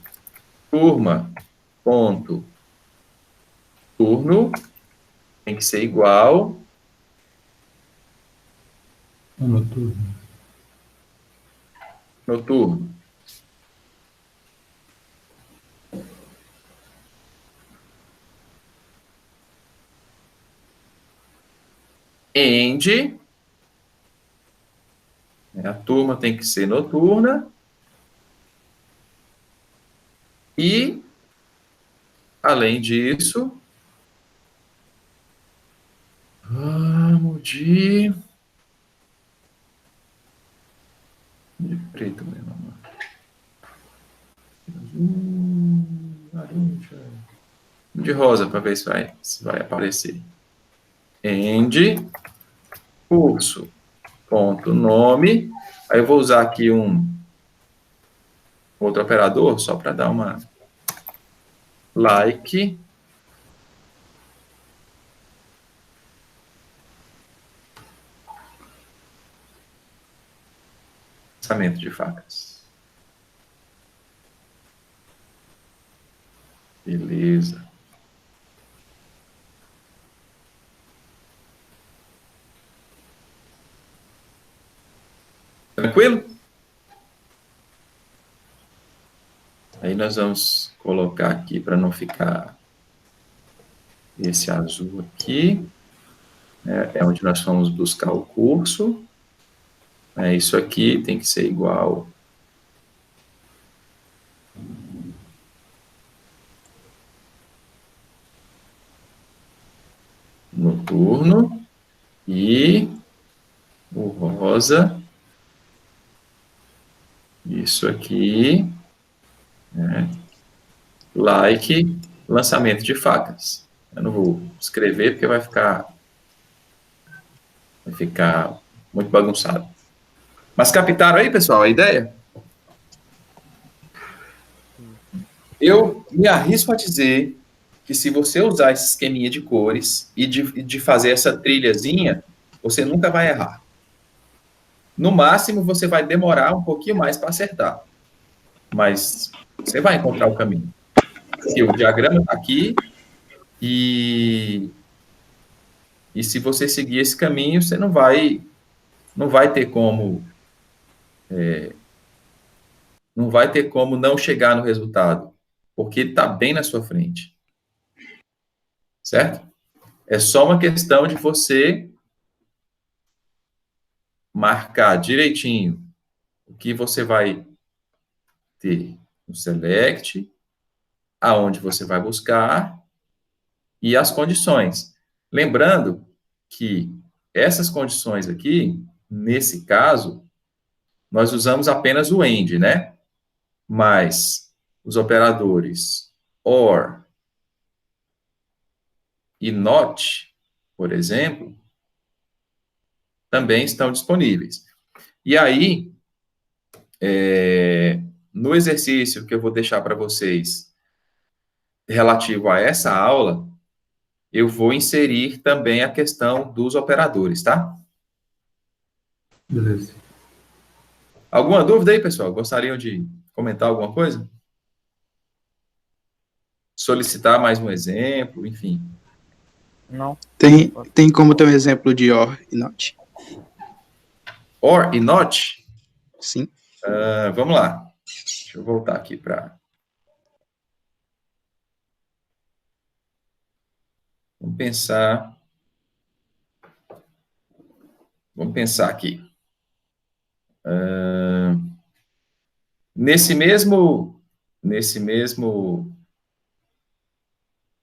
Speaker 1: Turma. Ponto. Turno. Tem que ser igual.
Speaker 2: Noturno.
Speaker 1: Noturno. AND. A turma tem que ser noturna. E, além disso, vamos de preto mesmo. Azul, laranja. De rosa, para ver se vai aparecer. AND, curso, ponto nome. Aí eu vou usar aqui um outro operador, só para dar uma like. Lançamento de facas. Beleza. Tranquilo? Aí nós vamos colocar aqui para não ficar esse azul aqui. É onde nós vamos buscar o curso. Isso aqui tem que ser igual noturno. E o rosa. Isso aqui. Like, lançamento de facas. Eu não vou escrever porque vai ficar muito bagunçado. Mas captaram aí, pessoal, a ideia? Eu me arrisco a dizer que se você usar esse esqueminha de cores e de fazer essa trilhazinha, você nunca vai errar. No máximo, você vai demorar um pouquinho mais para acertar. Mas você vai encontrar o caminho. E o diagrama está aqui e se você seguir esse caminho, você não vai ter como não chegar no resultado, porque ele está bem na sua frente. Certo? É só uma questão de você marcar direitinho o que você vai ter no select, aonde você vai buscar e as condições. Lembrando que essas condições aqui, nesse caso, nós usamos apenas o AND, né? Mas os operadores OR e NOT, por exemplo, também estão disponíveis. E aí, no exercício que eu vou deixar para vocês relativo a essa aula, eu vou inserir também a questão dos operadores, tá?
Speaker 2: Beleza.
Speaker 1: Alguma dúvida aí, pessoal? Gostariam de comentar alguma coisa? Solicitar mais um exemplo, enfim.
Speaker 4: Não.
Speaker 3: Tem como ter um exemplo de OR e NOT?
Speaker 1: OR e NOT?
Speaker 3: Sim.
Speaker 1: Vamos lá. Deixa eu voltar aqui para... Vamos pensar aqui. Nesse mesmo...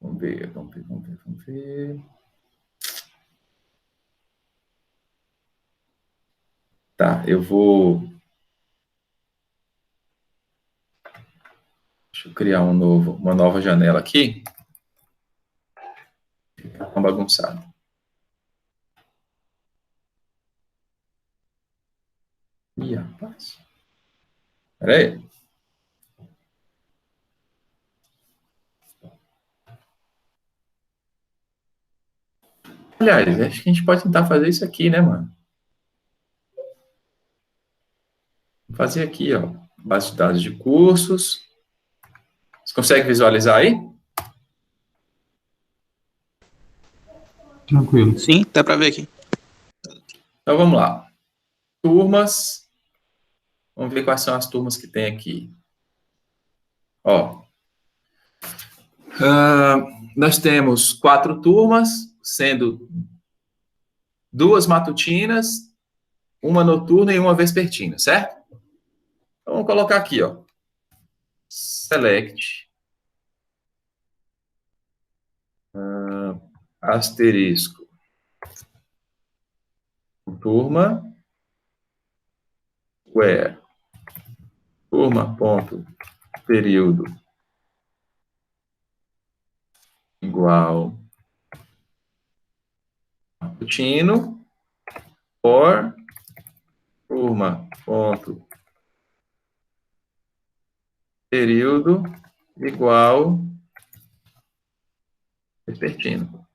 Speaker 1: Vamos ver. Tá, eu vou... Deixa eu criar uma nova janela aqui. Fica tão bagunçado. Ih, rapaz. Espera aí. Aliás, acho que a gente pode tentar fazer isso aqui, né, mano? Vou fazer aqui, ó. Base de dados de cursos. Você consegue visualizar aí?
Speaker 2: Tranquilo.
Speaker 3: Sim, dá para ver aqui.
Speaker 1: Então, vamos lá. Turmas. Vamos ver quais são as turmas que tem aqui. Ó. Nós temos 4 turmas, sendo 2 matutinas, uma noturna e uma vespertina, certo? Então, vamos colocar aqui, ó. Select. Asterisco. Turma. Where. Turma, ponto, período. Igual. Matutino. Or turma, ponto, período, igual vespertino.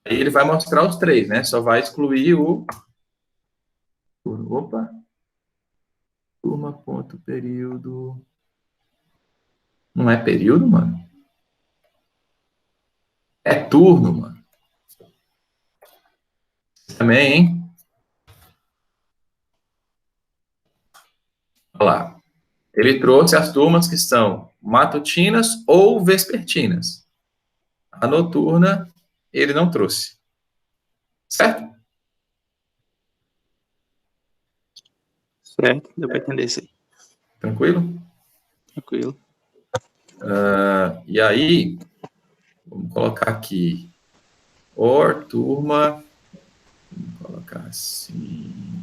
Speaker 1: Aí ele vai mostrar os três, né? Só vai excluir o... Opa! Turma, ponto, período... Não é período, mano? É turno, mano. Também, hein? Olha lá. Ele trouxe as turmas que são matutinas ou vespertinas. A noturna, ele não trouxe. Certo?
Speaker 3: Certo, deu para entender isso aí.
Speaker 1: Tranquilo?
Speaker 3: Tranquilo.
Speaker 1: E aí, vamos colocar aqui. Or, turma. Vamos colocar assim.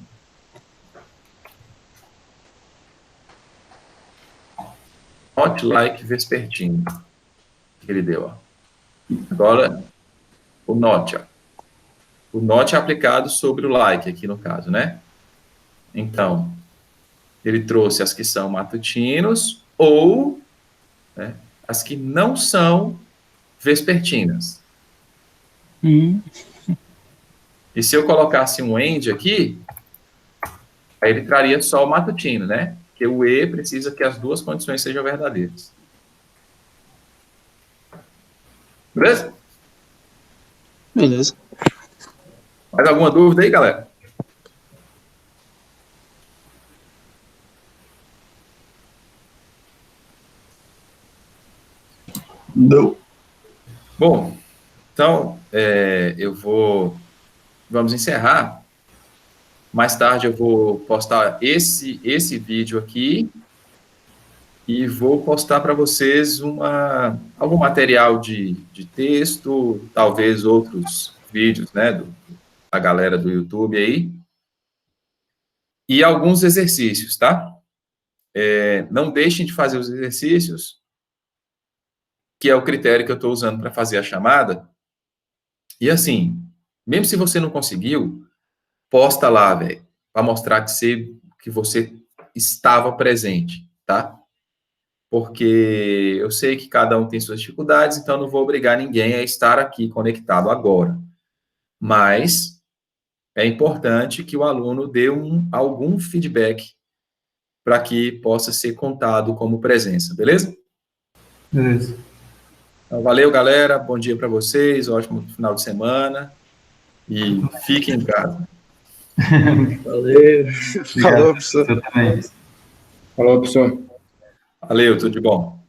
Speaker 1: Not like vespertino. Que ele deu, ó. Agora, o not, ó. O not é aplicado sobre o like aqui no caso, né? Então, ele trouxe as que são matutinos ou, né, as que não são vespertinas. E se eu colocasse um end aqui, aí ele traria só o matutino, né? Porque o E precisa que as duas condições sejam verdadeiras. Beleza?
Speaker 3: Beleza.
Speaker 1: Mais alguma dúvida aí, galera?
Speaker 5: Não.
Speaker 1: Bom, então, vamos encerrar. Mais tarde eu vou postar esse vídeo aqui e vou postar para vocês algum material de texto, talvez outros vídeos, né, da galera do YouTube aí, e alguns exercícios, tá? Não deixem de fazer os exercícios, que é o critério que eu estou usando para fazer a chamada. E assim, mesmo se você não conseguiu, posta lá, velho, para mostrar que você estava presente, tá? Porque eu sei que cada um tem suas dificuldades, então não vou obrigar ninguém a estar aqui conectado agora. Mas é importante que o aluno dê algum feedback para que possa ser contado como presença, beleza?
Speaker 2: Beleza.
Speaker 1: Então, valeu, galera. Bom dia para vocês, ótimo final de semana. E fiquem em casa.
Speaker 5: Valeu.
Speaker 3: Falou, professor.
Speaker 2: Você também.
Speaker 5: Falou, professor.
Speaker 1: Valeu, tudo de bom.